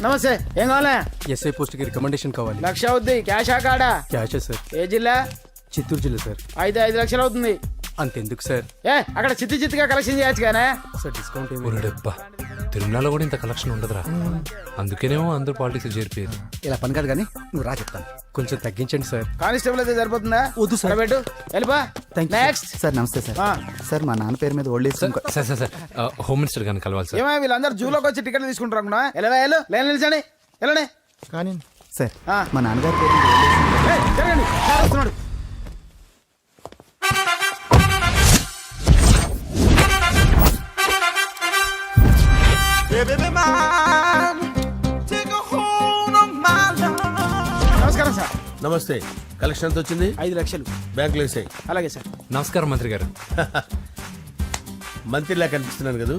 నమస్తే. ఏం కావాలా? ఎస్ఐ పోస్ట్ కి రికమెండేషన్ కావాలి. 1,00,000 అవుద్ది. క్యాషా కాడా? క్యాషే సార్. ఏ జిల్లా? చిత్తూరు జిల్లా సార్. అయితే 5 లక్షలు అవుతుంది. అంతెందుకు సార్? అక్కడ చిత్తుగా కలెక్షన్ చేయొచ్చు కానీ సార్ డిస్కౌంట్ ఏమి? ఒరేడబ్బా, తిరుమలలో కూడా ఇంత కలెక్షన్ ఉండదురా. అందుకేనేమో అందరూ పాలిటిక్స్ చేరిపోయారు. ఇలా పని కాదు కానీ నువ్వు రా చెప్తాను. కొంచెం తగ్గించండి సార్. కానిస్టేబుల్ అయితే సరిపోతుందా? వద్దు సార్. పెట్టు వెళ్ళిపా. నెక్స్ట్. సార్ నమస్తే సార్. సార్ మా నాన్న పేరు మీద old age sir sir sir home minister గారిని కలవాలి సార్. ఏమో వీళ్ళందరూ జూలోకి వచ్చి టికెట్లు తీసుకుంటారు అనుకున్నా. లైన్ నిలిచండి. వెళ్ళండి. కానీ సార్ మా నాన్నగారి పేరు మీద ఓల్డ్ ఏజ్ జరగండి. సార్ వస్తున్నాడు. నమస్కారం సార్. నమస్తే. కలెక్షన్ ఎంత వచ్చింది? 5 లక్షలు. బ్యాంకులో వేసాయి. అలాగే సార్. నమస్కారం మంత్రి గారు. మంత్రిలా కనిపిస్తున్నాను కదా,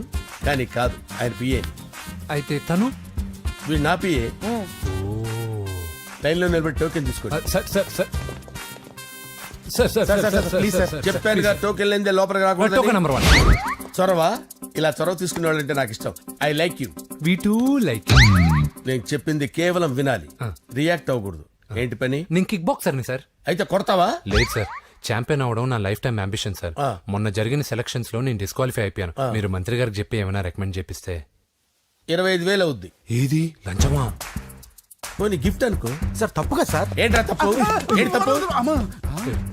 కానీ కాదు, ఆయన పిఏ. అయితే తను వీడు నా పిఏ. లైన్లో నిలబడి టోకెన్ తీసుకోండి. Sir sir sir sir sir please sir. చెప్పానుగా, టోకెన్ లేనిదే లోపలికి టోకెన్ రాకూడదు. నెంబర్ 1. చొరవ. ఇలా చొరవ తీసుకునే వాళ్ళంటే నాకు ఇష్టం. I like you. We two like. నేను చెప్పింది కేవలం వినాలి, రియాక్ట్ అవ్వకూడదు. ఏంటి పని? నేను కిక్ బాక్సర్ని సార్. అయితే కొడతావా? లేదు సార్, ఛాంపియన్ అవడం నా లైఫ్ టైం అంబిషన్ సార్. ఆ. మొన్న జరిగిన సెలక్షన్స్ లో నేను డిస్క్వాలిఫై అయిపోయాను. మీరు మంత్రి గారికి చెప్పి ఏమైనా రికమెండ్ చేపిస్తే. 25,000 అవుద్ది. ఏది లంచమా? పోనీ గిఫ్ట్ అనుకో. సార్ తప్పుగా సార్. ఏంట్రా తప్పు? ఏంటి తప్పు?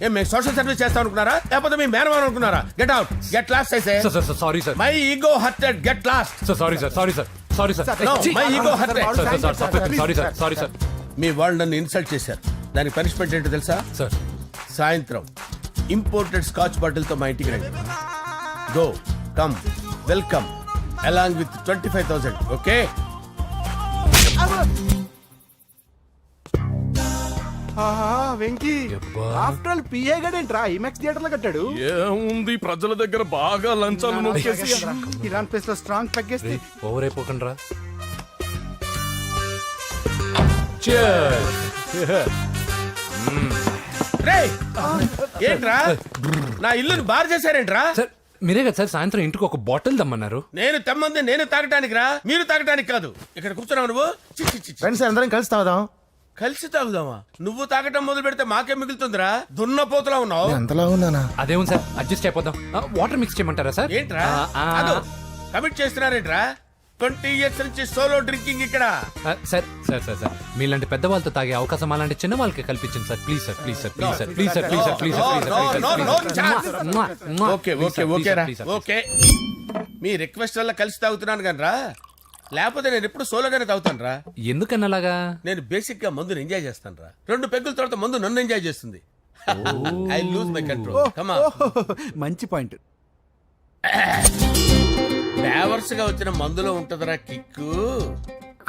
ఏం మేము సోషల్ సర్వీస్ చేస్తాం అనుకున్నారా, లేకపోతే మీ మేనమాన్ అనుకున్నారా? గెట్ అవుట్, గెట్ లాస్ట్ అయితే. Sir sir sorry sir. My ego hurted, get lost. Sir sorry sir. Sorry sir. Sorry sir. No, my ego hurt. Sorry sir. Sorry sir. మీ వాళ్ళు నన్ను ఇన్సల్ట్ చేశారు. దానికి పనిష్మెంట్ ఏంటో తెలుసా? సార్ సాయంత్రం imported scotch bottle తో మా ఇంటికి రండి. Go come welcome along with 25,000. Okay? Venky after all PA గడేంట్రా ఇమెక్స్ థియేటర్ లో కట్టాడు. ఏముంది, ప్రజల దగ్గర బాగా లంచాలు నొక్కేసి ఇరాన్ ప్లేస్ లో స్ట్రాంగ్ తగ్గేస్తే ఓవర్ అయిపోకండి రా. రేయ్, ఏంట్రా నా ఇల్లుని బార్ చేశారేంట్రా? సార్ మీరే కదా సార్ సాయంత్రం ఇంటికి ఒక బాటిల్ దమ్మన్నారు. నేను తెమ్మంది నేను తాగటానికి రా, మీరు తాగటానికి కాదు. ఇక్కడ కూర్చున్నావు నువ్వు. చి, చి, చి, చి. ఫ్రెండ్స్ అందరం కలిసి తాగుదాం. కలిసి తాగుదామా? నువ్వు తాగటం మొదలు పెడితే మాకే మిగులుతుందిరా. దున్నపోతులా ఉన్నావు. ఎంతలా ఉన్నానా? అదేమో సార్ అడ్జస్ట్ అయిపోదాం. వాటర్ మిక్స్ చేయమంటారా సార్? ఏంట్రా కమిట్ చేస్తున్నారేంట్రా? 20 years నుంచి సోలో డ్రింకింగ్ ఇక్కడ. సార్ సార్ సార్ సార్ మీలాంటి పెద్ద వాళ్ళతో తాగే అవకాశం అలాంటి చిన్న వాళ్ళకి కల్పించండి sir. Please sir. Please sir. Please sir. Please sir. Please sir. Please sir. Okay okay okay రా. ఓకే, మీ రిక్వెస్ట్ వల్ల కలిసి తాగుతున్నాను కానీ రా, లేకపోతే నేను ఎప్పుడు సోలోగానే తాగుతాను రా. ఎందుకన్నా అలాగా? నేను బేసిక్ గా మందుని ఎంజాయ్ చేస్తాను రా. 2 పెగ్గుల తర్వాత మందు నన్ను ఎంజాయ్ చేస్తుంది. I lose my control. Come on. మంచి పాయింట్. ఫ్లేవర్స్ గా వచ్చిన మందులో ఉంటదరా కిక్కు.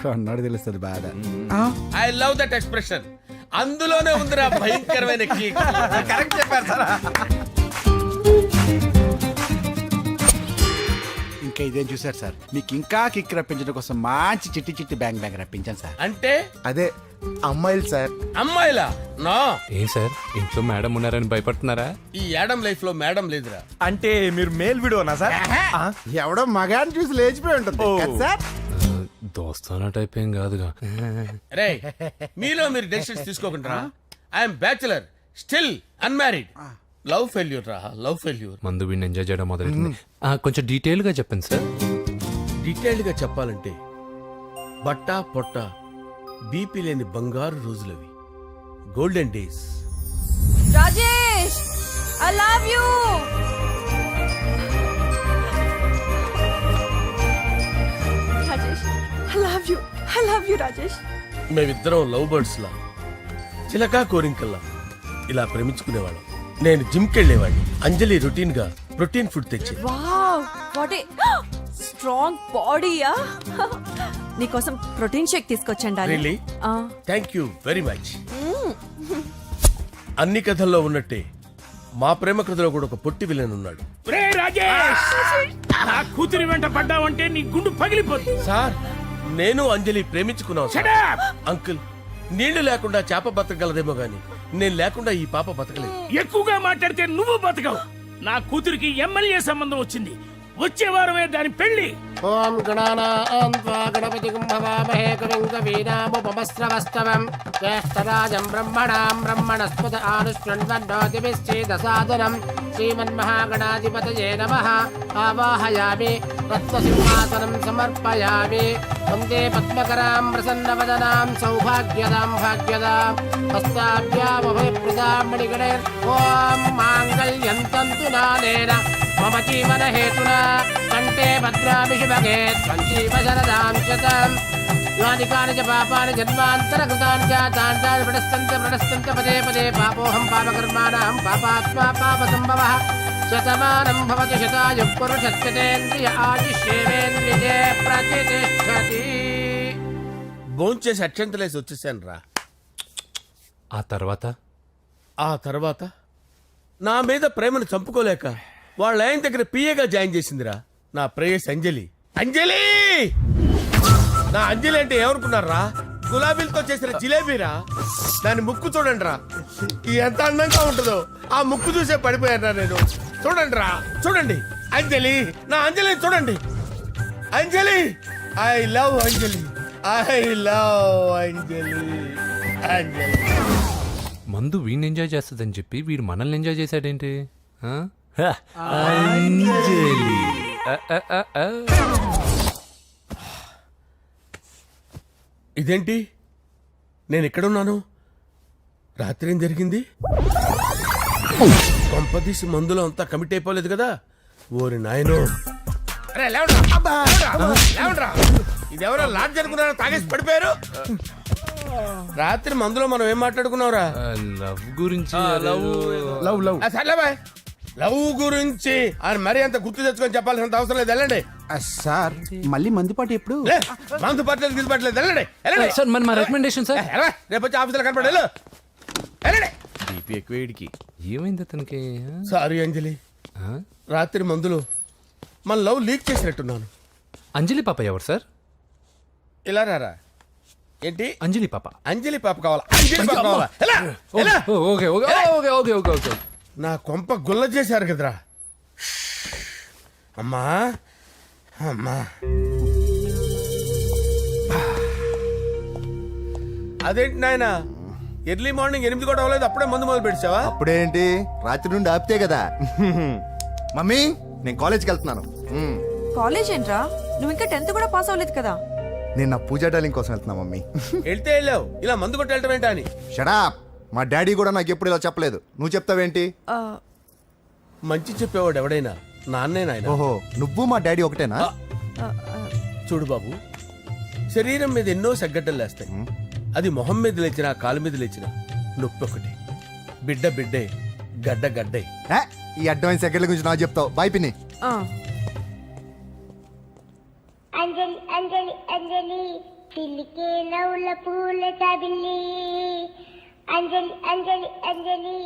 కన్నాడు తెలుస్తుంది బాధ. I love that expression. అందులోనే ఉందిరా భయంకరమైన కిక్. కరెక్ట్ చెప్పారు సార్. ఇంకా ఇదేం చూసారు సార్, మీకు ఇంకా కిక్ రప్పించడం కోసం మంచి చిట్టి చిట్టి బ్యాంగ్ బ్యాంగ్ రప్పించాను సార్. అంటే అదే అమ్మాయిలు సార్. అమ్మాయిలా? నో. ఏం సార్ ఇంట్లో మేడం ఉన్నారని భయపడుతున్నారా? ఈ యాడమ్ లైఫ్ లో మేడం లేదురా. అంటే మీరు మేల్ వీడియోనా సార్? ఎవడో మగాన్ని చూసి లేచిపోయి ఉంటుంది కదా సార్. దోస్తానా టైప్ ఏం కాదుగా. రే, మీలో మీరు డెసిషన్స్ తీసుకోకుండా. I'm bachelor, still unmarried. Love failure రా, లవ్ ఫెయిల్యూర్. మందు వీడిని ఎంజాయ్ చేయడం మొదలైంది. కొంచెం డీటెయిల్ గా చెప్పండి సార్. డీటెయిల్డ్ గా చెప్పాలంటే బట్టా పొట్ట బీపీ లేని బంగారు రోజులవి, golden days. Rajesh, I love you. Rajesh, I love you. I love you, Rajesh. మేమిద్దరం లవ్ బర్డ్స్ లా, చిలకా కోరింకల్లా ఇలా ప్రేమించుకునేవాళ్ళం. నేను జిమ్ కెళ్ళేవాడిని. అంజలి రొటీన్ గా ప్రోటీన్ ఫుడ్ తెచ్చి. వావ్, వాట్ ఏ స్ట్రాంగ్ బాడీయా. నీకోసం ప్రోటీన్ షేక్ తీసుకొచ్చండి. Really? Thank you very much. అన్ని కథల్లో ఉన్నట్టే మా ప్రేమ కథలో కూడా ఒక పొట్టి విలన్ ఉన్నాడు. కూతురి వెంట పడ్డావంటే నీ గుండు పగిలిపోతుంది. సార్, నేను అంజలి ప్రేమించుకున్నాను సార్. అంకుల్, నీళ్లు లేకుండా చేప బతకగలదేమో గాని నేను లేకుండా ఈ పాప బతకలేదు. ఎక్కువగా మాట్లాడితే నువ్వు బతకవు. నా కూతురికి ఎమ్మెల్యే సంబంధం వచ్చింది. వచ్చే వారమే దాని పెళ్లి. ఓం గణానాం త్వా గణపతిం భవామహే కవిం కవీనాముపమస్రవస్తవం జ్యేష్ఠరాజం బ్రహ్మణాం బ్రహ్మణస్పద ఆనుష్ణ్వన్నోతిభిశ్చేదసాదనం శ్రీమన్మహాగణాధిపతయే నమః ఆవాహయామి రత్నసింహాసనం సమర్పయామి వందే పద్మకరాం ప్రసన్నవదనాం సౌభాగ్యదాం భాగ్యదాం హస్తాభ్యామభయప్రదాం మణిగణే ఓం మాంగళ్యం తంతు నానేన మమ జీవన హేతునా కంటే భద్రామి శుభగే త్వం జీవ శరదాం శతం యాని కాని చ పాపాని జన్మాంతరకృతాని జాతాని ప్రణశ్యంత పదే పదే పాపోహం పాపకర్మాణం పాపాత్మా పాపసంభవః శతమానం భవతి శతాయుః పురుషస్యతేంద్రియ ఆయుష్యేవేంద్రియే ప్రతిష్టతి. భోంచేసి అక్షంతలేసి వచ్చేసాను రా. ఆ తర్వాత నా మీద ప్రేమను చంపుకోలేక వాళ్ళ ఆయన దగ్గర పిఏగా జాయిన్ చేసిందిరా నా ప్రేయస్ అంజలి. అంజలి నా అంజలి అంటే ఏమనుకున్నారా? గులాబీలతో చేసిన జిలేబీరా. దాని ముక్కు చూడండి రా, ఎంత అందంగా ఉంటుందో. ఆ ముక్కు చూసే పడిపోయారా నేను. చూడండి రా, చూడండి అంజలి, నా అంజలి చూడండి. Anjali, I love Anjali, I love Anjali. Anjali మందు వీడిని ఎంజాయ్ చేస్తుందని చెప్పి వీడు మనల్ని ఎంజాయ్ చేశాడేంటి? ఆ? ఇదేంటి, నేను ఎక్కడున్నాను? రాత్రి ఏం జరిగింది? కొంపదీసి మందులో అంతా కమిట్ అయిపోలేదు కదా? ఓరి నాయనో. అరే లేవండ్రా, లేవండ్రా. ఇదెవరో లాడ్జ్ అనుకున్నారో తాగేసి పడిపోయారు. రాత్రి మందులో మనం ఏం మాట్లాడుకున్నావురా? లవ్ గురించి లవ్ లవ్ సర్లే బాయ్, లవ్ గురించి అని మరీ అంత గుర్తు తెచ్చుకొని చెప్పాల్సినంత అవసరం లేదు. వెళ్ళండి. సార్ మళ్ళీ మందుపాటి ఎప్పుడు? లే, మందు పట్టలేదు గిల్లు పట్టలేదు. వెళ్ళండి, వెళ్ళండి. సార్ మరి మా రికమెండేషన్ సార్. రేపు వచ్చి ఆఫీసులో కనపడి వెళ్ళు. వెళ్ళండి. బీపీ ఎక్కువ వీడికి. ఏమైంది అతనికి? సారీ అంజలి, రాత్రి మందులో మన లవ్ లీక్ చేసినట్టున్నాను. అంజలి పాప ఎవరు సార్? ఇలా రారా. ఏంటి అంజలి పాప? అంజలి పాప కావాలా? అంజలి పాప కావాలా? ఎలా? ఎలా? Okay okay okay okay okay okay. నా కొంప గుల్ల చేశారు కదరా. అమ్మా అమ్మా, అదేంటి నాయన, ఎర్లీ మార్నింగ్ 8 కూడా అవ్వలేదు, అప్పుడే మందు మొదలు పెడిచావా? అప్పుడేంటి, రాత్రి నుండి ఆపితే కదా. మమ్మీ నేను కాలేజ్కి వెళ్తున్నాను. కాలేజ్ ఏంట్రా, నువ్వు ఇంకా 10th కూడా పాస్ అవ్వలేదు కదా. నేను నా పూజా డాలింగ్ కోసం వెళ్తున్నా మమ్మీ. వెళ్తే వెళ్ళావు, ఇలా మందు కొట్టి వెళ్ళటం ఏంటా అని. షడా, మా డాడీ కూడా నాకు ఎప్పుడు ఇలా చెప్పలేదు. నువ్వు చెప్తావేంటి? మంచి చెప్పేవాడు ఎవడైనా నాన్నే నాయన. ఓహో, నువ్వు మా డాడీ ఒకటేనా? చూడు బాబు, శరీరం మీద ఎన్నో సగ్గడ్డలు లేస్తాయి. అది మొహం మీద లేచినా కాలు మీద లేచినా నొప్పి ఒకటి. బిడ్డ బిడ్డే, గడ్డ గడ్డే. ఈ అడ్వాన్స్ సెకండ్ల గురించి నాకు చెప్తావు. బాయ్ పిన్ని. అంజలి అంజలి అంజలి పిల్లికే నవ్వుల పూల తబిల్లి అంజలి అంజలి అంజలి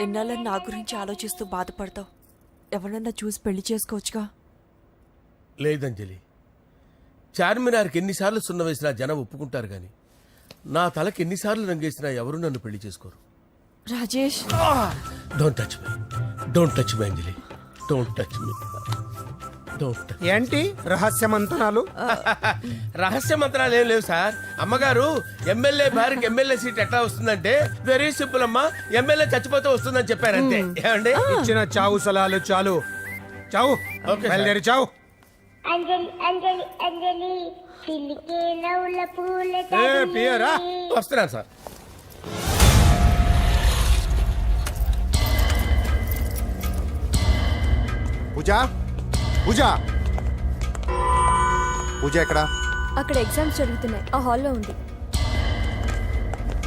ఎన్నాళ్ళ నా గురించి ఆలోచిస్తూ బాధపడతావు. ఎవరన్నా చూసి పెళ్లి చేసుకోవచ్చుగా. లేదంజలి, చార్మినార్కి ఎన్నిసార్లు సున్న వేసినా జనం ఒప్పుకుంటారు గాని నా తలకి ఎన్నిసార్లు రంగేసినా ఎవరు నన్ను పెళ్లి చేసుకోరు. Rajesh, don't touch me, don't touch me Anjali, don't touch me, don't touch. ఏంటి రహస్య మంతనాలు? రహస్య మంత్రాలు ఏం లేవు సార్. అమ్మగారు ఎమ్మెల్యే భార్యకి ఎమ్మెల్యే సీట్ ఎట్లా వస్తుందంటే వెరీ సింపుల్ అమ్మా, ఎమ్మెల్యే చచ్చిపోతే వస్తుందని చెప్పారంతే. ఏమండి? ఇచ్చిన చావు సలాలు చాలు. చావు, బయలుదేరి చావు. అంజలి అంజలి అంజలి పిల్లికే నవ్వుల పూల పియరా వస్తున్నాను సార్. పూజ, పూజ, పూజ ఎక్కడ? అక్కడ ఎగ్జామ్స్ జరుగుతున్నాయి, ఆ హాల్లో ఉంది.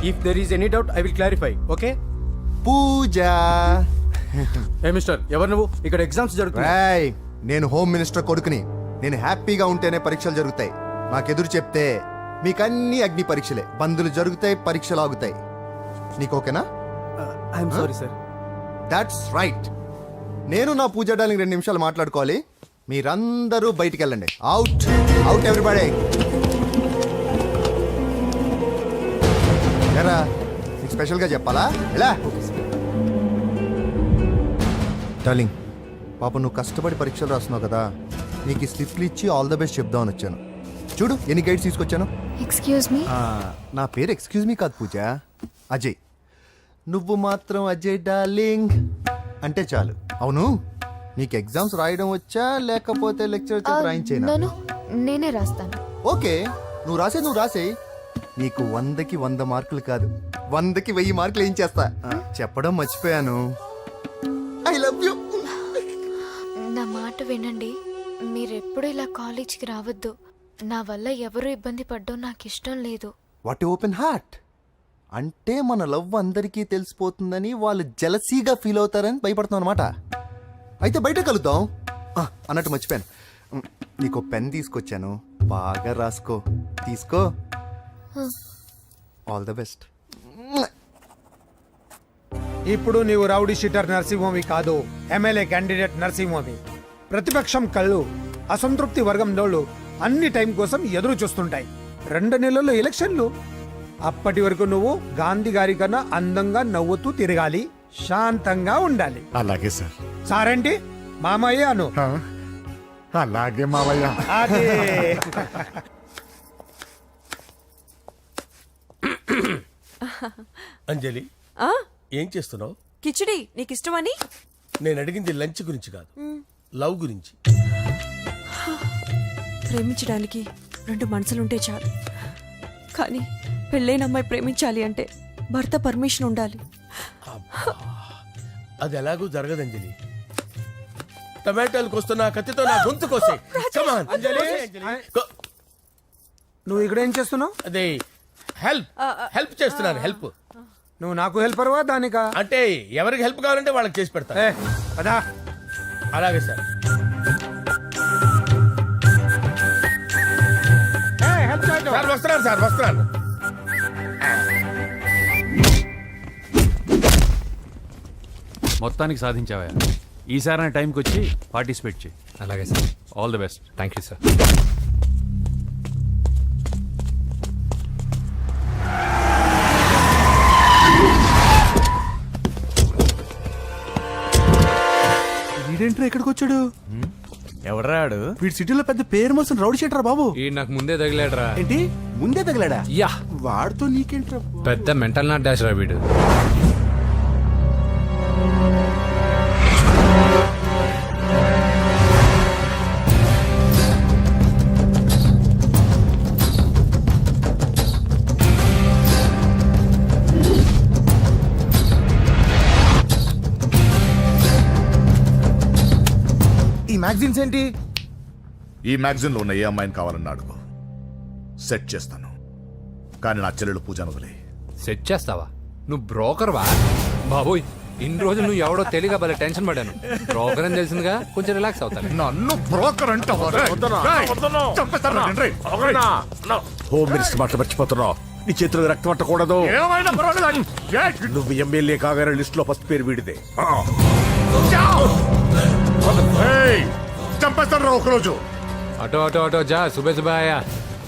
If there is any doubt I will clarify. Okay Pooja. ఏ మిస్టర్, ఎవరు నువ్వు? ఇక్కడ ఎగ్జామ్స్ జరుగుతున్నాయి. నేను హోమ్ మినిస్టర్ కొడుకుని. నేను హ్యాపీగా ఉంటేనే పరీక్షలు జరుగుతాయి. నాకెదురు చెప్తే మీకన్నీ అగ్ని పరీక్షలే. బందులు జరుగుతాయి, పరీక్షలు ఆగుతాయి. నీకు ఓకేనా? I'm sorry sir. That's right. నేను నా పూజ డార్లింగ్ 2 నిమిషాలు మాట్లాడుకోవాలి. మీరందరూ బయటికి వెళ్ళండి. Out, out everybody. ఎరా, నీకు స్పెషల్గా చెప్పాలా? ఎలా డార్లింగ్, పాప నువ్వు కష్టపడి పరీక్షలు రాస్తున్నావు కదా, నీకు ఈ స్లిప్లు ఇచ్చి ఆల్ ద బెస్ట్ చెప్దామని వచ్చాను. చూడు ఎన్ని గైడ్స్ తీసుకొచ్చాను. Excuse me. నా పేరు ఎక్స్క్యూజ్ మీ కాదు పూజ, అజయ్. నువ్వు మాత్రం అజయ్ డార్లింగ్ అంటే చాలు. అవును, నీకు ఎగ్జామ్స్ రాయడం వచ్చా లేకపోతే లెక్చర్ రాయించేనా? నన్ను నేనే రాస్తాను. ఓకే, నువ్వు రాసేయి. నీకు 100కి 100 మార్కులు కాదు, 100కి 1000 మార్కులు ఏం చేస్తా. చెప్పడం మర్చిపోయాను, ఐ లవ్ యూ. నా మాట వినండి. మీరెప్పుడు ఇలా కాలేజ్కి రావద్దు. నా వల్ల ఎవరు ఇబ్బంది పడ్డం నాకు ఇష్టం లేదు. వాట్ ఓపెన్ హార్ట్ అంటే మన లవ్ అందరికీ తెలిసిపోతుందని వాళ్ళు జలసీగా ఫీల్ అవుతారని భయపడుతున్నాం అనమాట. అయితే బయట కలుద్దాం. అన్నట్టు మర్చిపోయాను, నీకు పెన్ తీసుకొచ్చాను, బాగా రాసుకో. తీసుకో. All the best. ఇప్పుడు నీవు రౌడీ షీటర్ నరసింహమి కాదు, ఎమ్మెల్యే క్యాండిడేట్ నరసింహమి. ప్రతిపక్షం కళ్ళు, అసంతృప్తి వర్గం నోళ్ళు అన్ని టైం కోసం ఎదురు చూస్తుంటాయి. 2 నెలల్లో ఎలక్షన్లు. అప్పటి వరకు నువ్వు గాంధీ గారి కన్నా అందంగా నవ్వుతూ తిరగాలి, శాంతంగా ఉండాలి. అలాగే సార్. సారేంటి మామయ్య అను. అలాగే మావయ్య. అదే. అంజలి, ఏం చేస్తున్నావు? కిచిడి నీకు ఇష్టమని. నేను అడిగింది లంచ్ గురించి కాదు, లవ్ గురించి. ప్రేమించడానికి 2 మనసులుంటే చాలు, కానీ పెళ్ళైన అమ్మాయి ప్రేమించాలి అంటే భర్త పర్మిషన్ ఉండాలి. అది ఎలాగూ జరగదు అంజలి. టమాటాలు కోస్తున్నా కత్తితో నా గొంతు కోసే. అంజలి, నువ్వు ఇక్కడ ఏం చేస్తున్నావు? అదే హెల్ప్ చేస్తున్నాను. హెల్ప్ నువ్వు నాకు హెల్పర్వా దానికా? అంటే ఎవరికి హెల్ప్ కావాలంటే వాళ్ళకి చేసి పెడతా. అదా. అలాగే సార్. సార్ వస్తున్నాను. మొత్తానికి సాధించావా? ఈసారి టైంకి వచ్చి పార్టిసిపేట్ చేయి. అలాగే sir. All the best. Thank you sir. వీడేంట్రా ఇక్కడికి వచ్చాడు? ఎవడ్రాడు? వీడి సిటీలో పెద్ద పేరు మోసిన రౌడీ షీటర్ బాబు. ఈ నాకు ముందే తగిలాడరా. ఏంటి ముందే తగిలాడా? యా, వాడితో నీకేంట్రా? పెద్ద మెంటల్ నాట్ డాష్ రా వీడు. ఈ మ్యాగజైన్స్ ఏంటి? ఈ మ్యాగజైన్లో ఉన్న ఏ అమ్మాయిని కావాలని అడుగు, సెట్ చేస్తాను. కానీ నా చెల్లెలు పూజను వదిలే. సెట్ చేస్తావా? నువ్వు బ్రోకర్ వా? బాబోయ్, ఇన్ని రోజులు నువ్వు ఎవడో తెలియక భలే టెన్షన్ పడ్డాను. బ్రోకర్ అని తెలిసిందిగా కొంచెం రిలాక్స్ అవుతాను. నన్ను బ్రోకర్ అంటావా? హోమ్ మినిస్టర్ మాట మర్చిపోతున్నావు. నీ చేతులకు రక్తం పట్టకూడదు. నువ్వు ఎమ్మెల్యే కాగానే లిస్ట్ లో ఫస్ట్ పేరు వీడిదే. చంపేస్తాను రా ఒకరోజు. అటో జా సుబే సుబాయా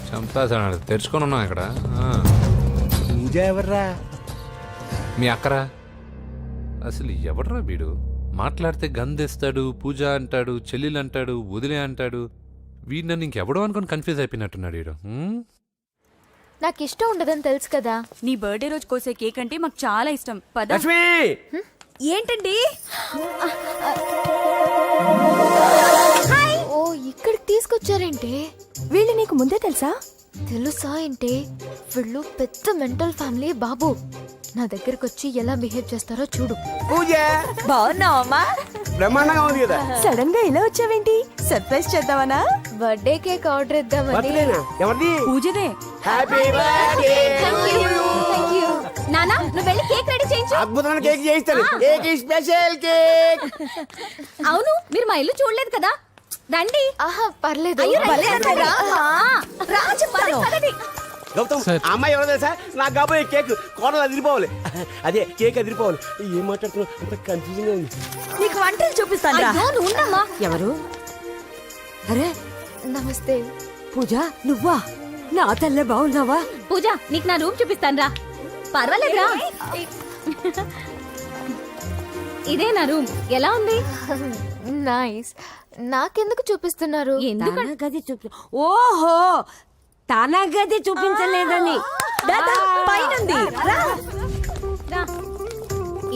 చంపేస్తాడు. తెరుచుకొని ఉన్నాం ఇక్కడ. పూజ ఎవర్రా? మీ అక్కరా? అసలు ఎవడరా వీడు? మాట్లాడితే గంధేస్తాడు, పూజ అంటాడు, చెల్లెలు అంటాడు, వదిలే అంటాడు. వీడు నన్ను ఇంకెవడో అనుకుని కన్ఫ్యూజ్ అయిపోయినట్టున్నాడు వీడు. నాకు ఇష్టం ఉండదని తెలుసు కదా. నీ బర్త్డే రోజు కోసే కేక్ అంటే మాకు చాలా ఇష్టం. పద. ఏంటండి? ఓ, ఇక్కడికి తీసుకొచ్చారేంటి? వీళ్ళు నీకు ముందే తెలుసా? తెలుసా ఏంటి? వీళ్ళు పెద్ద మెంటల్ ఫ్యామిలీ బాబు. నా దగ్గరకు వచ్చి ఎలా బిహేవ్ చేస్తారో చూడు. పూజ బాగున్నావమ్మా? బ్రహ్మాండంగా ఉంది కదా. సడన్ గా ఇలా వచ్చావేంటి? సర్ప్రైజ్ చేద్దామనా? బర్త్డే కేక్ ఆర్డర్ ఇద్దామని. ఎవరిది? పూజదే. Happy birthday. థాంక్యూ. నానా, నువ్వు వెళ్ళి కేక్ రెడీ చేయించు. అద్భుతమైన కేక్ చేయిస్తాను. Cake special cake. అవును, మీరు మా ఇల్లు చూడలేదు కదా. రండి. ఆహా, పర్లేదు. గౌతమ్, ఆ అమ్మాయి ఎవరో తెలుసా? నాకు కాబోయే కేక్ కోడలు అదిరిపోవాలి. అదే కేక్ అదిరిపోవాలి. ఏం మాట్లాడుతున్నావు? అంత కన్ఫ్యూజింగ్ ఉంది. నీకు వంటలు చూపిస్తాను. ఎవరు? అరే నమస్తే. పూజ, నువ్వా? నా తల్లే బాగున్నావా? పూజ, నీకు నా రూమ్ చూపిస్తాను రా. పర్వాలేదురా. ఇదే నా రూమ్. ఎలా ఉంది? నైస్. నాకెందుకు చూపిస్తున్నారు తన గది చూపి ఓహో తన గది చూపించలేదని పైనుంది.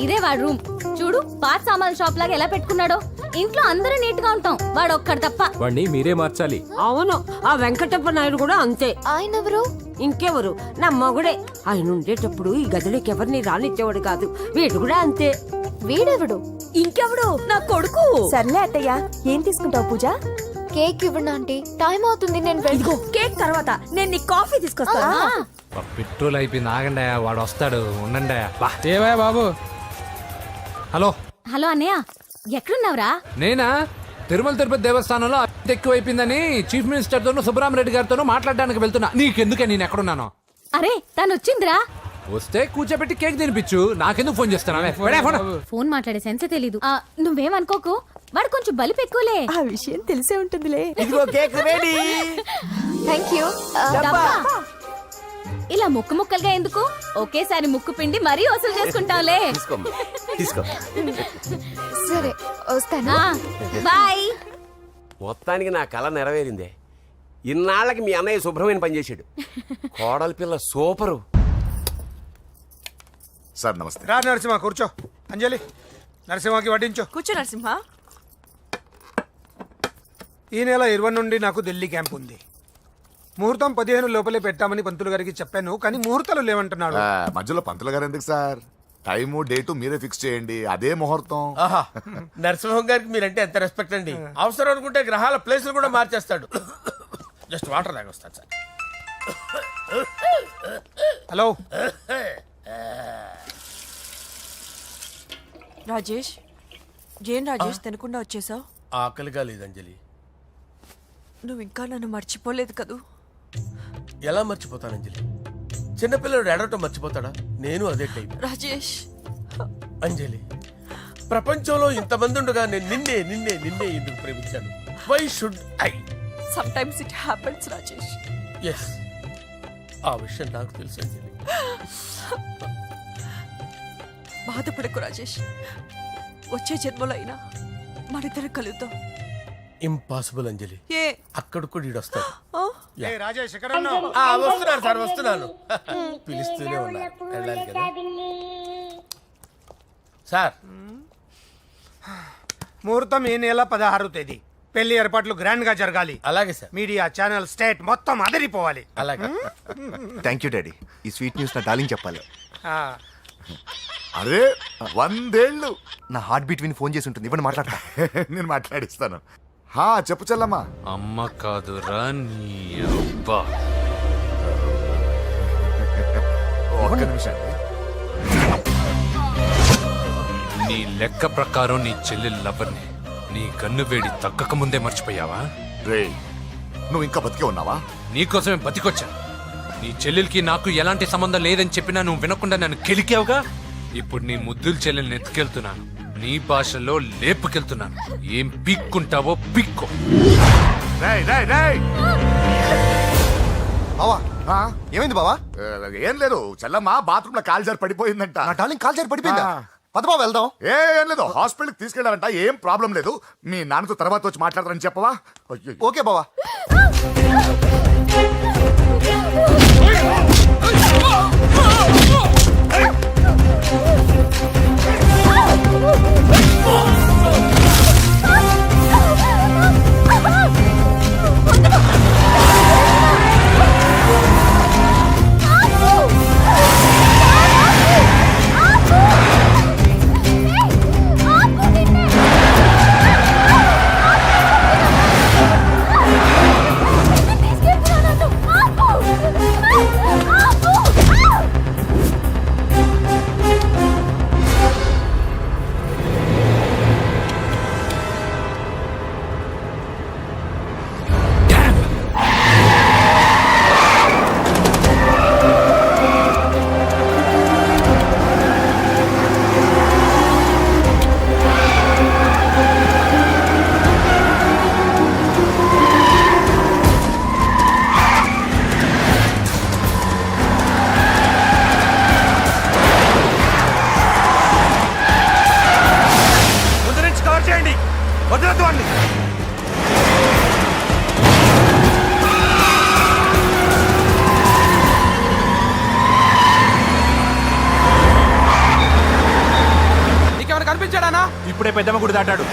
ఇదే వాడు రూమ్ చూడు పాత సామాన్ షాప్ లాగా ఎలా పెట్టుకున్నాడో ఇంట్లో అందరూ నీట్ గా ఉంటాం వాడు ఒక్కడు తప్ప వాడిని మీరే మార్చాలి. అవును ఆ వెంకటప్ప నాయుడు కూడా అంతే ఆయన ఎవరు ఇంకెవరు నా మగుడే ఆయన ఉండేటప్పుడు ఈ గదిలోకి ఎవరిని రానిచ్చేవాడు కాదు వీడు కూడా అంతే వీడెవడు ఇంకెవడు నా కొడుకు. సర్లే అత్తయ్య ఏం తీసుకుంటావు పూజ కేక్ ఇవ్వండి ఆంటీ టైం అవుతుంది నేను ఇదిగో కేక్ తర్వాత నేను నీ కాఫీ తీసుకొస్తాను. పెట్రోల్ అయిపోయింది, ఆగండి, వాడు వస్తాడు, ఉండండి. బా. ఏవా బాబు? హలో, హలో అన్నయ్య ఎక్కడున్నావురా నేనా తిరుమల తిరుపతి దేవస్థానంలో అత్యంత ఎక్కువైపోయిందని చీఫ్ మినిస్టర్ తోనూ సుబ్బరామరెడ్డి గారితోనూ మాట్లాడడానికి వెళ్తున్నా. నీకెందుకే నేను ఎక్కడున్నాను? అరే తను వచ్చిందిరా వస్తే కూర్చోబెట్టి కేక్ తినిపించు, నాకెందుకు ఫోన్ చేస్తున్నావే? ఫోన్ మాట్లాడే సెన్స్ తెలీదు నువ్వేమనుకోకు వాడు కొంచెం బలిపు ఎక్కువలే ఆ విషయం తెలిసే ఉంటుందిలే. ఇదిగో కేక్ రెడీ. థ్యాంక్ యూ డబ్బా. ఇలా ముక్కు ముక్కలుగా ఎందుకు ఒకేసారి ముక్కు పిండి మరీ వసూలు చేసుకుంటావులే తీసుకో. సరే వస్తాను బాయ్ మొత్తానికి నా కళ నెరవేరిందే. ఇన్నాళ్ళకి మీ అన్నయ్య శుభ్రమైన పనిచేశాడు. కోడలి పిల్ల సూపరు. సార్ నమస్తే. రా నరసింహ కూర్చో. అంజలి నరసింహకి వడ్డించు. కూర్చో నరసింహ. ఈ నెల 20 నుండి నాకు ఢిల్లీ క్యాంప్ ఉంది. ముహూర్తం 15 లోపలే పెట్టామని పంతులు గారికి చెప్పాను, కానీ ముహూర్తాలు లేవంటున్నాడు. మధ్యలో పంతులు గారు ఎందుకు సార్? టైము డేటు మీరే ఫిక్స్ చేయండి, అదే ముహూర్తం. ఆహా నరసింహం గారికి మీరంటే ఎంత రెస్పెక్ట్ అండి. అవసరం అనుకుంటే గ్రహాల ప్లేసులు కూడా మార్చేస్తాడు. జస్ట్ వాటర్ తాగొస్తాను సార్. హలో రాజేష్, ఏం రాజేష్ తినకుండా వచ్చేసావు? ఆకలిగా లేదు అంజలి. నువ్వు ఇంకా నన్ను మర్చిపోలేదు కదూ? ఎలా మర్చిపోతాను అంజలి? చిన్నపిల్లడు ఏడవటం మర్చిపోతాడా? నేను అదే టైప్. రాజేష్ అంజలి, ప్రపంచంలో ఇంతమంది ఉండగా నేను నిన్నే నిన్నే నిన్నే ఎందుకు ప్రేమించాను? Why should I? Sometimes it happens Rajesh. Yes, ఆ విషయం నాకు తెలుసు అంజలి. బాధపడకు రాజేష్, వచ్చే జన్మలో అయినా మనిద్దరం కలుద్దాం. ఇంపాసిబుల్ అంజలి. ఏ అక్కడ కూడా ఈడు వస్తాడు. ఆ? ఏ రాజేష్ ఎక్కడ ఉన్నావు? వస్తున్నాను సార్, వస్తున్నాను. పిలుస్తూనే ఉన్నారు, వెళ్ళాలి కదా సార్. ముహూర్తం ఈ నెల 16వ తేదీ. పెళ్లి ఏర్పాట్లు గ్రాండ్ గా జరగాలి. అలాగే సార్. మీడియా ఛానల్ స్టేట్ మొత్తం అదిరిపోవాలి. అలాగే. Thank you daddy. ఈ స్వీట్ న్యూస్ నా డార్లింగ్ చెప్పాలి. ఆ, అరే 100 ఏళ్ళు. నా హార్ట్ బీట్ విని ఫోన్ చేసి ఉంటుంది, ఇవ్వండి మాట్లాడతా. నేను మాట్లాడిస్తాను. హా చెప్పు చెల్లమ్మా. అమ్మ కాదురా నీ అబ్బా. ఒక్క నిమిషం. నీ లెక్క ప్రకారం నీ చెల్లెలు లవర్ని నీ కన్ను వేడి తగ్గక ముందే మర్చిపోయావా? రే నువ్వు ఇంకా బతికే ఉన్నావా? నీకోసమే బతికొచ్చా. నీ చెల్లెలకి నాకు ఎలాంటి సంబంధం లేదని చెప్పినా నువ్వు వినకుండా నన్ను కెలికావుగా. ఇప్పుడు నీ ముద్దుల చెల్లెల్ని ఎత్తుకెళ్తున్నాను, నీ భాషలో లేపుకెళ్తున్నాను. ఏం పీక్కుంటావో పీక్కో. రేయ్ రేయ్ రేయ్. బావా ఆ? ఏమైంది బావా? ఏం లేదు, చెల్లమ్మ బాత్రూమ్ లో కాలు జారి పడిపోయిందంట. నా డార్లింగ్ కాల్ జారి పడిపోయిందా? ఆ. పద బావ వెళ్దాం. ఏం లేదు, హాస్పిటల్కి తీసుకెళ్ళారంట. ఏం ప్రాబ్లం లేదు. మీ నాన్నతో తర్వాత వచ్చి మాట్లాడతారని చెప్పవా? అయ్యో. ఓకే బావా. పెద్దమ్మ గుడి దాటాడు.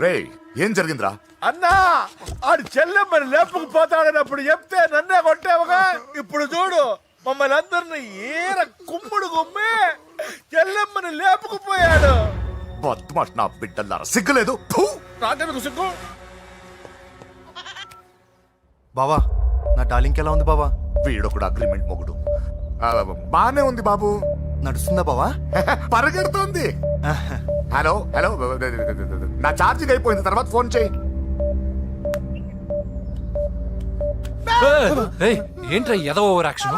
రే ఏం జరిగిందిరా? అన్నా ఆడు చెల్లెమ్మని లేపుకుపోతాడనప్పుడు చెప్తే నన్నే కొట్టావుగా. ఇప్పుడు చూడు మమ్మల్ని అందరిని ఏర కుమ్ముడు గుమ్మి చెల్లెమ్మని లేపుకుపోయాడు. బద్మాష్ నా బిడ్డల్లారా, సిగ్గులేదు? ఫు! నాకెందుకు సిగ్గు? బావా నా డార్లింగ్ ఎలా ఉంది బావా? వీడొకడు అగ్రిమెంట్ మొగుడు. బానే ఉంది బాబు. నడుస్తుందా బావా? పరిగెడుతోంది. హలో హలో, నా ఛార్జింగ్ అయిపోయింది, తర్వాత ఫోన్ చేయి. ఏయ్, ఏంట్రా ఎదవ ఓవర్ యాక్షన్?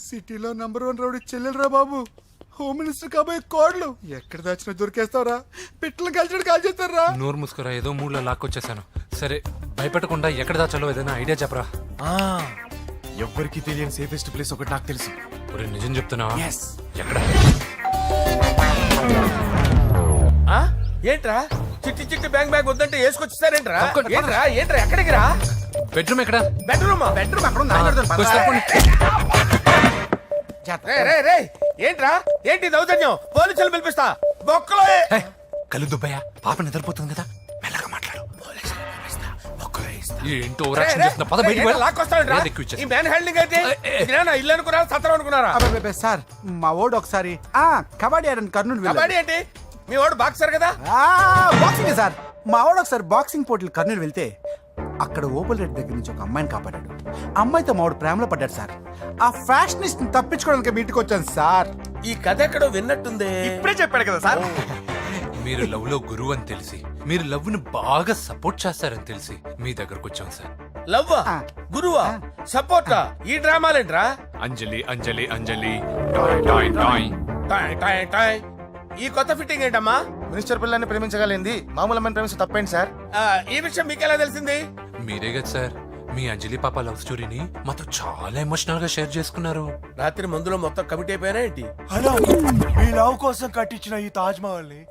సిటీలో నంబర్ 1 రౌడీ చెల్లెలరా బాబు. హోమ్ మినిస్టర్ కాబోయే కోడ్లు ఎక్కడ దాచినా దొరికేస్తావరా? పిట్టలు కలిసి కాల్ చేస్తారా? నోరు మూసుకురా, ఏదో మూడ్లో లాక్కొచ్చేసాను. సరే, భయపెట్టకుండా ఎక్కడ దాచాలో ఏదైనా ఐడియా చెప్పరా. ఎవ్వరికి తెలియని సేఫెస్ట్ ప్లేస్ ఒకటి నాకు తెలుసు. ఒరే, నిజం చెప్తున్నావా? ఎక్కడ? ఆ? ఏంట్రా చిట్టి చిట్టి బ్యాంగ్ బ్యాగ్ వద్దంటే వేసుకొచ్చేసారేంట్రా? ఏంట్రా ఏంట్రా ఎక్కడికి రా? బెడ్రూమ్ ఎక్కడ? బెడ్రూమ్ అక్కడ ఏంట్రా ఏంటి దౌర్జన్యం? పోలీసులు పిలిపిస్తా. బొక్కలో కళ్ళు దుబ్బయ్యా, పాప నిద్రపోతుంది కదా, మెల్లగా మాట్లాడు. ఏంటో ఓవర్ యాక్షన్ చేస్తున్నా, పద బయటికి వెళ్ళు. లాక్కొస్తాడంట్రా ఏది ఎక్కువ ఇచ్చేస్తా. ఈ మ్యాన్ హ్యాండింగ్ అయితే ఇదేనా ఇల్లు అనుకున్నారా, సత్రం అనుకున్నారా? సార్ మా ఓడు ఒకసారి కబడ్డీ ఆడని కర్నూలు కబడ్డీ ఏంటి? మీ వాడు బాక్సర్ కదా? Boxing sir. మా వాడు ఒకసారి బాక్సింగ్ పోటీలు కర్నూలు వెళ్తే అక్కడ ఓపెల్ రెడ్డి దగ్గర నుంచి ఒక అమ్మాయిని కాపాడాడు. అమ్మాయితో మావాడు ప్రేమలో పడ్డాడు సార్. ఆ ఫ్యాషనిస్ట్ తప్పించుకోవడానికి మీటికి వచ్చాను సార్. ఈ కథ ఎక్కడో విన్నట్టుంది. ఇప్పుడే చెప్పాడు కదా సార్. మీరు లవ్ లో గురువు అని తెలిసి, మీరు లవ్ ను బాగా సపోర్ట్ చేస్తారని తెలిసి మీ దగ్గరకు వచ్చాం సార్. లవ్వా గురువా సపోర్టా? ఈ డ్రామాలేంట్రా? అంజలి అంజలి అంజలి టాయ్ టాయ్ టాయ్. టాయ్ టాయ్ టాయ్. ఈ కొత్త ఫిట్టింగ్ ఏంటమ్మా? మినిస్టర్ పిల్లని ప్రేమించగలిగింది మామూలు అమ్మని ప్రేమించి తప్పేంటి సార్? ఈ విషయం మీకెలా తెలిసింది? మీరే కదా సార్ మీ అంజలి పాప లవ్ స్టోరీని మాతో చాలా ఎమోషనల్ గా షేర్ చేసుకున్నారు. రాత్రి మందులో మొత్తం కమిటీ అయిపోయినా ఏంటి? హలో, మీ లవ్ కోసం కట్టించిన ఈ తాజ్ మహల్ ని,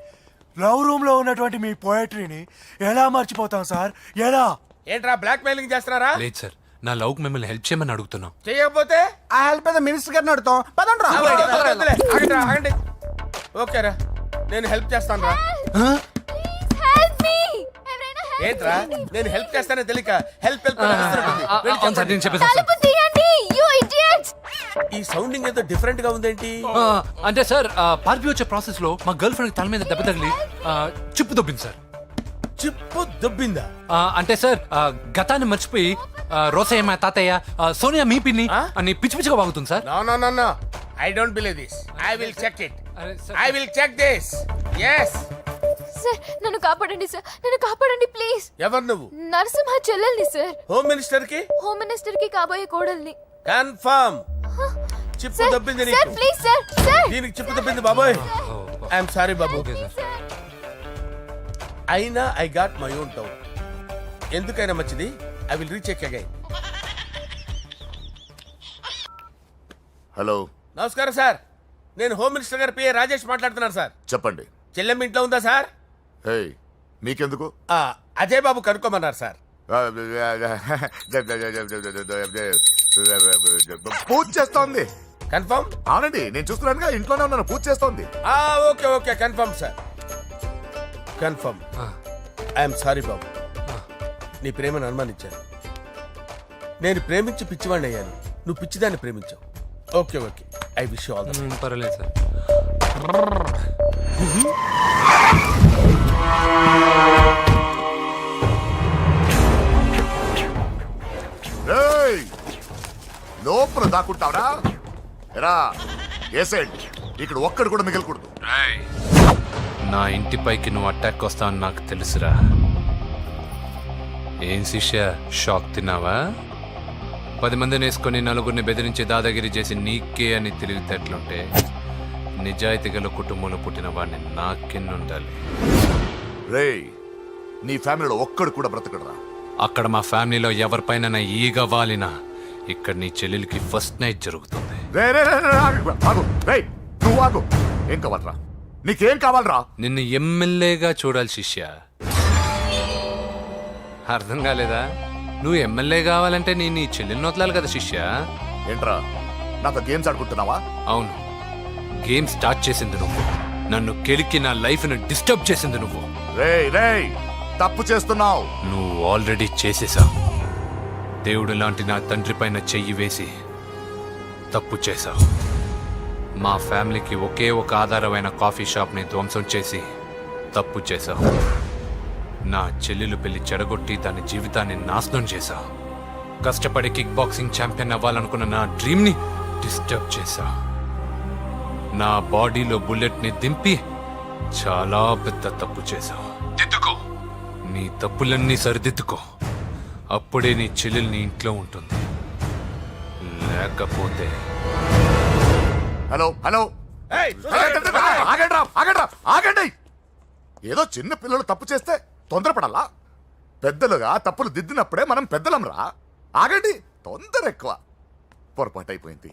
లవ్ రూమ్ లో ఉన్నటువంటి మీ పోయట్రీని ఎలా మర్చిపోతాం సార్? ఎలా? ఏంట్రా బ్లాక్ మెయిలింగ్ చేస్తున్నారా? లేదు సార్, నా లవ్ కు మిమ్మల్ని హెల్ప్ చేయమని అడుగుతున్నాం. చేయకపోతే ఆ హెల్ప్ అయితే మినిస్టర్ గారిని అడుగుతాం. పదండి రా. వద్దులే, ఆగండి రా, ఆగండి. ఓకేరా, నేను హెల్ప్ చేస్తాను రా. ఏంట్రా నేను హెల్ప్ చేస్తానే తెలియక హెల్ప్ హెల్ప్ అవును సార్, నేను చెప్పేసాను సార్. ఈ సౌండింగ్ ఏదో డిఫరెంట్ గా ఉందేంటి? అంటే సార్, పార్టీ వచ్చే ప్రాసెస్ లో మా గర్ల్ ఫ్రెండ్ తల మీద దెబ్బ తగిలి చిప్పు దొబ్బింది సార్. చిప్పు దొబ్బిందా? అంటే సార్, గతాన్ని మర్చిపోయి రోసయ్య తాతయ్య సోనియా మీ పిన్ని అని పిచ్చి పిచ్చిగా వాగుతుంది sir. No I don't believe this. I will check it. I will check this. yes sir నన్ను కాపాడండి సార్, నన్ను కాపాడండి ప్లీజ్. ఎవరు నువ్వు? నరసింహ చెల్లెల్ని సార్. హోమ్ మినిస్టర్ కి? హోమ్ మినిస్టర్ కి కాబోయే కోడల్ని. కన్ఫర్మ్. చిప్పు దొబ్బింది సార్ నీకు. Please sir. సార్ దీనికి చిప్పు దొబ్బింది బాబోయ్. ఐఎమ్ సారీ బాబు. Okay sir. అయినా I got my own town. ఎందుకైనా మంచిది, I will recheck again. Hello, నమస్కారం సార్, నేను హోమ్ మినిస్టర్ గారి పిఏ రాజేష్ మాట్లాడుతున్నాను సార్. చెప్పండి. చెల్లెమ్మ ఇంట్లో ఉందా సార్? హే, మీకెందుకు? అజయ్ బాబు కనుక్కోమన్నారు సార్. పూజ చేస్తోంది. కన్ఫర్మ్? అవునండి, నేను చూస్తున్నానుగా, ఇంట్లోనే ఉన్నాను, పూజ చేస్తోంది. Okay okay, confirm sir, confirm. I'm sorry బాబు, నీ ప్రేమను అనుమానించాను. నేను ప్రేమించి పిచ్చివాడిని అయ్యాను, నువ్వు పిచ్చిదాన్ని ప్రేమించావు. Okay okay, I wish you all the best. పర్వాలేదు సార్. లోపల దాక్కుంటావరా? ఎరా ఏసెంట్, ఇక్కడ ఒక్కడు కూడా మిగలకూడదు. నా ఇంటిపైకి నువ్వు అటాక్ వస్తావని నాకు తెలుసురా. ఏం శిష్య, షాక్ తిన్నావా? 10 మందిని వేసుకొని నలుగురిని బెదిరించి దాదాగిరి చేసి నీకే అని తెలివితేటలుంటే నిజాయితీ గల కుటుంబంలో పుట్టిన వాడిని నాకెన్నుండాలి. రేయ్, నీ ఫ్యామిలీలో ఒక్కడు కూడా బ్రతకడరా. అక్కడ మా ఫ్యామిలీలో ఎవరిపైన ఈగ వాలినా ఇక్కడ నీ చెల్లెలికి ఫస్ట్ నైట్ జరుగుతుంది. రే రే రే రే, ఆగు. రేయ్, నువ్వు ఆగు. ఏం కావాలరా? నీకేం కావాలరా? నిన్ను ఎమ్మెల్యేగా చూడాలి శిష్య. అర్థం కాలేదా? నువ్వు ఎమ్మెల్యే కావాలంటే నేను నీ చెల్లెల్ని వదలాలి కదా శిష్య. ఏంట్రా, నాతో గేమ్స్ ఆడుకుంటున్నావా? అవును, గేమ్ స్టార్ట్ చేసింది నువ్వు. నన్ను కెలికి నా లైఫ్ను డిస్టర్బ్ చేసింది నువ్వు. రేయ్ రేయ్, తప్పు చేస్తున్నావు. నువ్వు ఆల్రెడీ చేసేసావు. దేవుడు లాంటి నా తండ్రి పైన చెయ్యి వేసి తప్పు చేశావు. మా ఫ్యామిలీకి ఒకే ఒక ఆధారమైన కాఫీ షాప్ని ధ్వంసం చేసి తప్పు చేశావు. నా చెల్లెలు పెళ్లి చెడగొట్టి దాని జీవితాన్ని నాశనం చేశావు. కష్టపడి కిక్ బాక్సింగ్ ఛాంపియన్ అవ్వాలనుకున్న నా డ్రీమ్ని డిస్టర్బ్ చేశావు. నా బాడీలో బుల్లెట్ని దింపి చాలా పెద్ద తప్పు చేశావు. దిద్దుకో, నీ తప్పులన్నీ సరిదిద్దుకో. అప్పుడే నీ చెల్లెలు నీ ఇంట్లో ఉంటుంది. లేకపోతే హలో హలో, ఆగండి. ఏదో చిన్న పిల్లలు తప్పు చేస్తే తొందరపడాలా? పెద్దలుగా తప్పులు దిద్దినప్పుడే మనం పెద్దలంరా. ఆగండి, తొందర ఎక్కువ. పొరపాటు అయిపోయింది,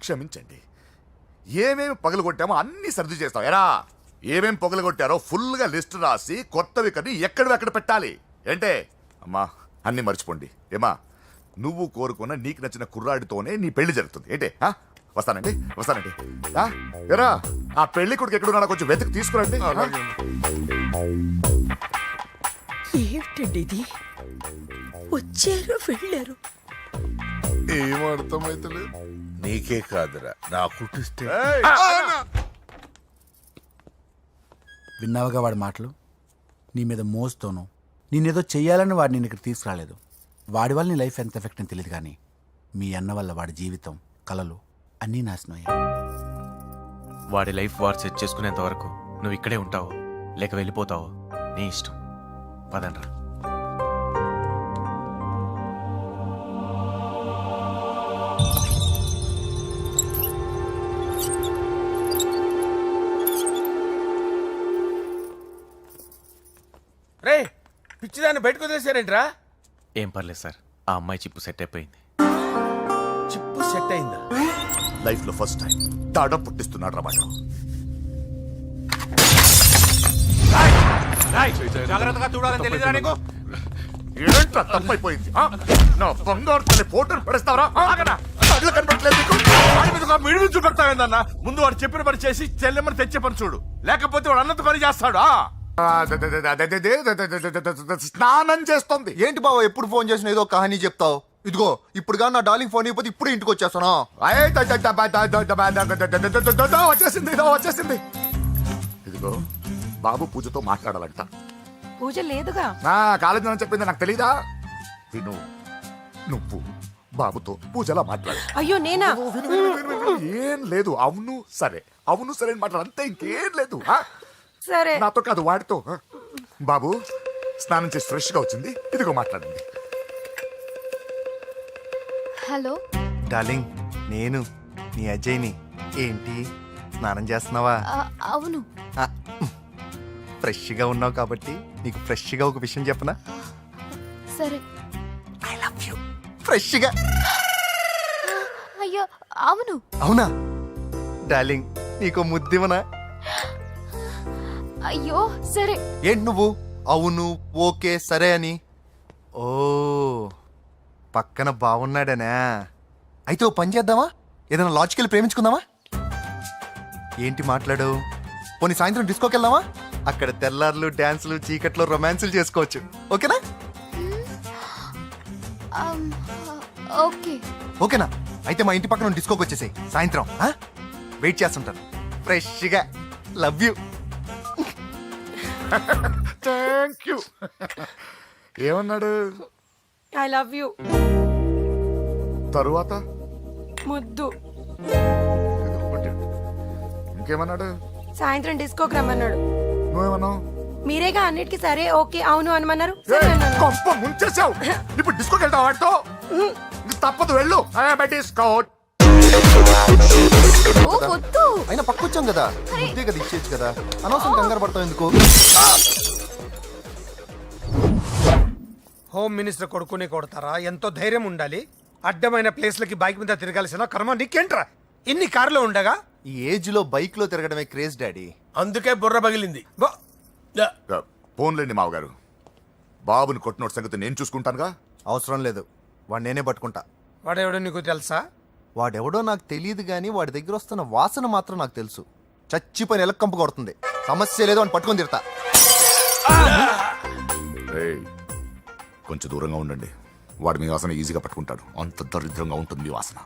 క్షమించండి. ఏమేమి పగలగొట్టామో అన్ని సర్ది చేస్తాం. ఎరా, ఏమేమి పగలగొట్టారో ఫుల్గా లిస్ట్ రాసి కొత్తవి కని ఎక్కడివి పెట్టాలి. ఏంటే అమ్మా, అన్ని మర్చిపోండి. ఏమా, నువ్వు కోరుకున్న నీకు నచ్చిన కుర్రాడితోనే నీ పెళ్లి జరుగుతుంది. ఏంటే వస్తానండి. ఎరా, ఆ పెళ్లి కొడుకు ఎక్కడున్నాడో కొంచెం వెతికి తీసుకురండి. ఏమిటండి ఇది? వచ్చారు వెళ్ళారు. ఏం అర్థమైతలేదు. నీకే కాదురా, నా కుటిస్తే విన్నావుగా వాడి మాటలు. నీ మీద మోస్తోను నేనేదో చెయ్యాలని వాడు నేను ఇక్కడ తీసుకురాలేదు. వాడి వల్ల నీ లైఫ్ ఎంత ఎఫెక్ట్ అని తెలియదు, కానీ మీ అన్న వల్ల వాడి జీవితం, కలలు అన్నీ నాశనం అయ్యాయి. వాడి లైఫ్ వాడు సెట్ చేసుకునేంత వరకు నువ్వు ఇక్కడే ఉంటావు, లేక వెళ్ళిపోతావు, నీ ఇష్టం. పదండ్రా. రే, పిచ్చిదాన్ని బయటకు వదిలేశారేంట్రా? ఏం పర్లేదు సార్, ఆ అమ్మాయి చిప్పు సెట్ అయిపోయింది. చిప్పు సెట్ అయిందా? లైఫ్ లో ఫస్ట్ టైం తాడం పుట్టిస్తున్నాడు రా వాడు. జాగ్రత్తగా చూడాలని తెలియదురా నీకు? ఏంట్రా తప్పైపోయింది? నా బంగారు తల్లి ఫోటోలు పడేస్తావరా? కళ్ళు కనపడట్లేదు నీకు? వాడి మీద ఒక మిడిమి చూపెడతావేందన్నా? ముందు వాడు చెప్పిన పని చేసి చెల్లెమ్మని తెచ్చే పని చూడు, లేకపోతే వాడు అన్నంత పని చేస్తాడు. స్నానం చేస్తుంది. ఏంటి బావ ఎప్పుడు ఫోన్ చేసినా ఏదో కహానీ చెప్తావు? ఇదిగో ఇప్పుడు నా డార్లింగ్ ఫోన్ అయిపోతే ఇప్పుడు ఇంటికి వచ్చేస్తాను. వచ్చేసింది. ఇదిగో బాబు పూజతో మాట్లాడాలంట. పూజ లేదుగా. కాలేజీ అని చెప్పింది నాకు తెలీదా? విను, నువ్వు బాబుతో పూజలా మాట్లాడు. అయ్యో నేనా? ఏం లేదు. అవును సరే అని మాట్లాడు, అంతే, ఇంకేం లేదు. సరే. నాతో కాదు, వాడితో. బాబు స్నానం చేసి ఫ్రెష్ గా వచ్చింది, ఇదిగో మాట్లాడండి. హలో డార్లింగ్, నేను నీ అజయ్ని. ఏంటి స్నానం చేస్తున్నావా? అవును. ఫ్రెష్గా ఉన్నావు కాబట్టి నీకు ఫ్రెష్గా ఒక విషయం చెప్పనా? సరే. I love you. ఫ్రెష్గా. అయ్యో అవును. అవునా డార్లింగ్, నీకు ముద్దివనా? అయ్యో సరే. ఏంటి నువ్వు అవును ఓకే సరే అని? ఓ, పక్కన బాగున్నాడనా? అయితే ఓ పని చేద్దామా? ఏదైనా లాజికల్ ప్రేమించుకుందామా? ఏంటి మాట్లాడు? పోనీ సాయంత్రం డిస్కోకి వెళ్దామా? అక్కడ తెల్లార్లు డాన్సులు, చీకట్లో రొమాన్సులు చేసుకోవచ్చు. ఓకేనా? ఓకే. ఓకేనా? అయితే మా ఇంటి పక్కన డిస్కోకి వచ్చేసాయి సాయంత్రం. వెయిట్ చేస్తుంటాను ఫ్రెష్గా. Love you. Thank you. ఏమన్నాడు? I love you. తరువాత ముద్దు. ఇంకేమన్నాడు? సాయంత్రం డిస్కోకి రమ్మన్నాడు. నువ్వేమన్నావు? మీరేగా అన్నిటికీ సరే ఓకే అవును అనమన్నారు. సరే అన్నాను. కొంప ముంచేసావు. ఇప్పుడు డిస్కోకి వెళ్తావు వాడితో? తప్పదు వెళ్ళు డయాబెటీస్ కోట్. ఓ వద్దు. అయినా పక్కొచ్చాం కదా ఇదే కదా ఇచ్చేయచ్చు కదా అనవసరం కంగారు పడతాం ఎందుకు హోమ్ మినిస్టర్ కొడుకుని కొడతారా? ఎంతో ధైర్యం ఉండాలి. అడ్డమైన ప్లేస్లకి బైక్ మీద తిరగాల్సిన కర్మ నీకేంట్రా? ఇన్ని కార్లు ఉండగా ఈ ఏజ్ లో బైక్ లో తిరగడమే క్రేజ్ డాడీ. అందుకే బుర్ర పగిలింది. ఫోన్లేండి మావగారు, బాబుని కొట్టినోటి సంగతి నేను చూసుకుంటానుగా. అవసరం లేదు, వాడు నేనే పట్టుకుంటా. వాడెవడో నీకు తెలుసా? వాడెవడో నాకు తెలియదు కానీ వాడి దగ్గర వస్తున్న వాసన మాత్రం నాకు తెలుసు. చచ్చిపోయిన ఎలక్కంపు కొడుతుంది. సమస్య లేదు అని పట్టుకొని తిడతా. రేయ్, కొంచెం దూరంగా ఉండండి. వాడు మీ వాసన ఈజీగా పట్టుకుంటాడు. అంత దరిద్రంగా ఉంటుంది మీ వాసన.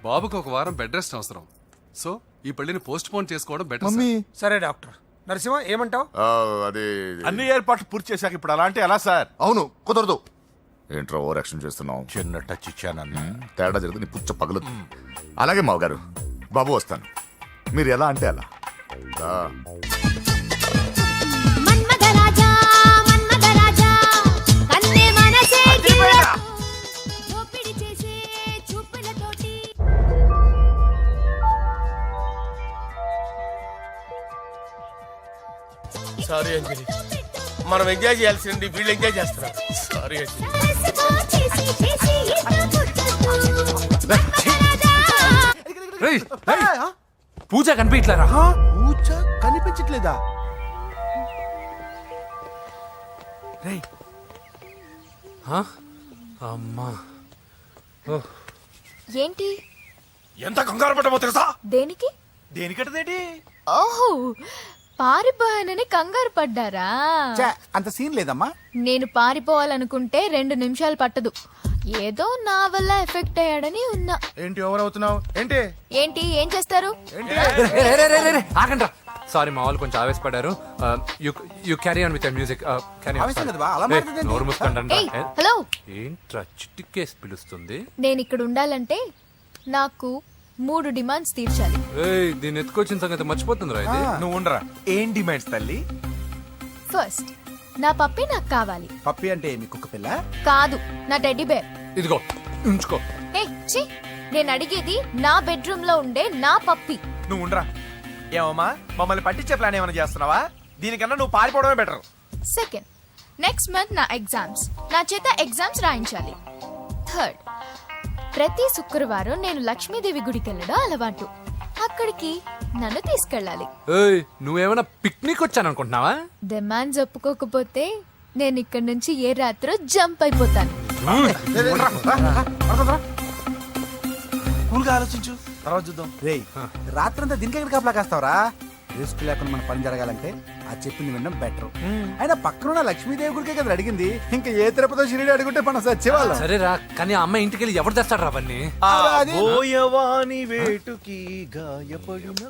బాబుకి ఒక వారం బెడ్ రెస్ట్ అవసరం. సో ఈ పెళ్లిని పోస్ట్ పోన్ చేసుకోవడం బెటర్. మమ్మీ సరే డాక్టర్. నరసింహ ఏమంటావు? అది అన్ని ఏర్పాట్లు పూర్తి చేశాక ఇప్పుడు అలాంటి ఎలా సార్? అవును కుదరదు. ఏంట్రా ఓవర్ యాక్షన్ చేస్తున్నావు? చిన్న టచ్ ఇచ్చానన్న. తేడా జరిగితే నీ పుచ్చ పగలు. అలాగే మావగారు, బాబు వస్తాను. మీరు ఎలా అంటే అలా. మన్మథరాజా, మన్మథరాజా, కన్నే మనసే దోపిడి చేసే చూపులతోటి. సారీ అంజలి, మనం ఎంజాయ్ చేయాల్సింది వీళ్ళు ఎంజాయ్ చేస్తున్నారు. సారీ అంజలి. చేసి చేసి పూజ కనిపించలేరా? పూజ కనిపించట్లేదా? రేయ్ అమ్మా ఏంటి? ఎంత కంగారు పడ్డమో తెలుసా? దేనికి? దేనికట్టదేటి? ఓహో, పారిపోయానని కంగారు పడ్డారా? ఛే, అంత సీన్ లేదమ్మా. నేను పారిపోవాలనుకుంటే 2 నిమిషాలు పట్టదు. ఏదో నా వల్ల ఎఫెక్ట్ అయ్యాడని ఉన్నా. ఏంటి ఓవర్ అవుతున్నావు? ఏంటి ఏంటి ఏం చేస్తారు? ఆగండ్రా. సారీ, మా వాళ్ళు కొంచెం ఆవేశపడ్డారు. You carry on with music. ఆవేశం కదా బా, అలా మాట్లాడేదేంటి? నోరు మూసుకోండి. ఏయ్, హలో. ఏంట్రా చిట్టికేసి పిలుస్తుంది? నేను ఇక్కడ ఉండాలంటే నాకు 3 డిమాండ్స్ తీర్చాలి. ఏయ్, దీన్ని ఎత్తుకొచ్చిన సంగతి మర్చిపోతుందిరా ఇది. నువ్వు ఉండరా. ఏం డిమాండ్స్ తల్లి? ఫస్ట్, నా పప్పి నాకు కావాలి. పప్పి అంటే మీ కుక్క పిల్ల? కాదు, నా టెడ్డీ బేర్. ఇదిగో ఉంచుకో. ఛీ, నేను అడిగేది నా బెడ్రూమ్ లో ఉండే నా పప్పి. నువ్వు ఉండరా. ఏమమ్మా, మమ్మల్ని పట్టించే ప్లాన్ ఏమైనా చేస్తున్నావా? దీనికన్నా నువ్వు పారిపోవడమే బెటర్. సెకండ్, నెక్స్ట్ మంత్ నా ఎగ్జామ్స్. నా చేత ఎగ్జామ్స్ రాయించాలి. థర్డ్, ప్రతి శుక్రవారం నేను లక్ష్మీదేవి గుడికి వెళ్ళడం అలవాటు. అక్కడికి నన్ను తీసుకెళ్ళాలి. ఏయ్, నువ్వేమైనా పిక్నిక్ వచ్చాననుకుంటున్నావా? డిమాండ్స్ ఒప్పుకోకపోతే నేను ఇక్కడి నుంచి ఏ రాత్రో జంప్ అయిపోతాను. కూల్గా ఆలోచించు, తర్వాత చూద్దాం. రేయ్, రాత్రంతా దీనికి ఎక్కడ కాపలా కాస్తావరా? రిస్క్ లేకుండా మన పని జరగాలంటే ఆ చెప్పింది వినడం బెటర్. అయినా పక్కన లక్ష్మీదేవి గుడికే కదా అడిగింది. ఇంకా ఏ తిరుపతి షిరిడి అడుగుంటే మనం సచ్చేవాళ్ళం. సరేరా, కానీ ఆ అమ్మాయి ఇంటికి వెళ్ళి ఎవరు తెస్తాడు అవన్నీ? బోయవాని వేటుకి గాయపడిన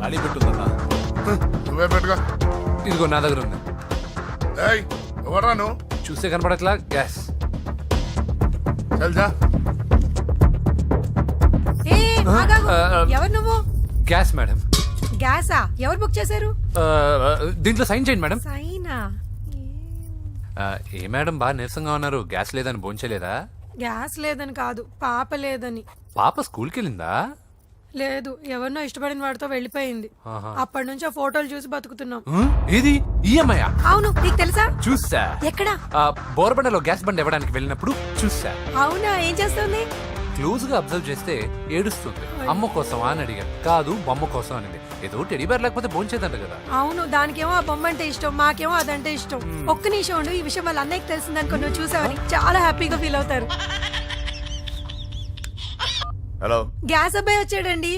అడి పెట్టుందన్నా. నువ్వే పెట్టుకో. ఇదిగో నా దగ్గర ఉంది. ఏయ్, ఎవరా నువ్వు? చూస్తే కనపడట్లా? గ్యాస్. చల్జా. ఎవరు నువ్వు? Gas madam. గ్యాసా? ఎవరు బుక్ చేశారు? దీంట్లో సైన్ చేయండి మేడం. సైనా? ఏ మేడం బాగా నీరసంగా ఉన్నారు? గ్యాస్ లేదని భోంచలేదా? గ్యాస్ లేదని కాదు, పాప లేదని. పాప స్కూల్కి వెళ్ళిందా? లేదు, ఎవరినో ఇష్టపడిన వాడితో వెళ్ళిపోయింది. ఆహా. అప్పటి నుంచి ఆ ఫోటోలు చూసి బతుకుతున్నాం. ఏది ఈ అమ్మాయా? అవును, నీకు తెలుసా? చూసా. ఎక్కడా? బోరబండలో గ్యాస్ బండ్ ఇవ్వడానికి వెళ్ళినప్పుడు చూసా. అవునా, ఏం చేస్తుంది? క్లోజ్ గా అబ్జర్వ్ చేస్తే ఏడుస్తుంది. అమ్మ కోసమా అని అడిగాను. కాదు, బొమ్మ కోసం అనింది. ఏదో టెడీ బేర్ లేకపోతే భోంచేదంట కదా. అవును, దానికేమో ఆ బొమ్మ అంటే ఇష్టం, మాకేమో అదంటే ఇష్టం. ఒక్క నిమిషం ఉండు, ఈ విషయం వాళ్ళ అన్నయ్యకి తెలిసిందనుకో, నువ్వు చూసావని చాలా హ్యాపీగా ఫీల్ అవుతారు. హలో, గ్యాస్ అబ్బాయి వచ్చాడండి.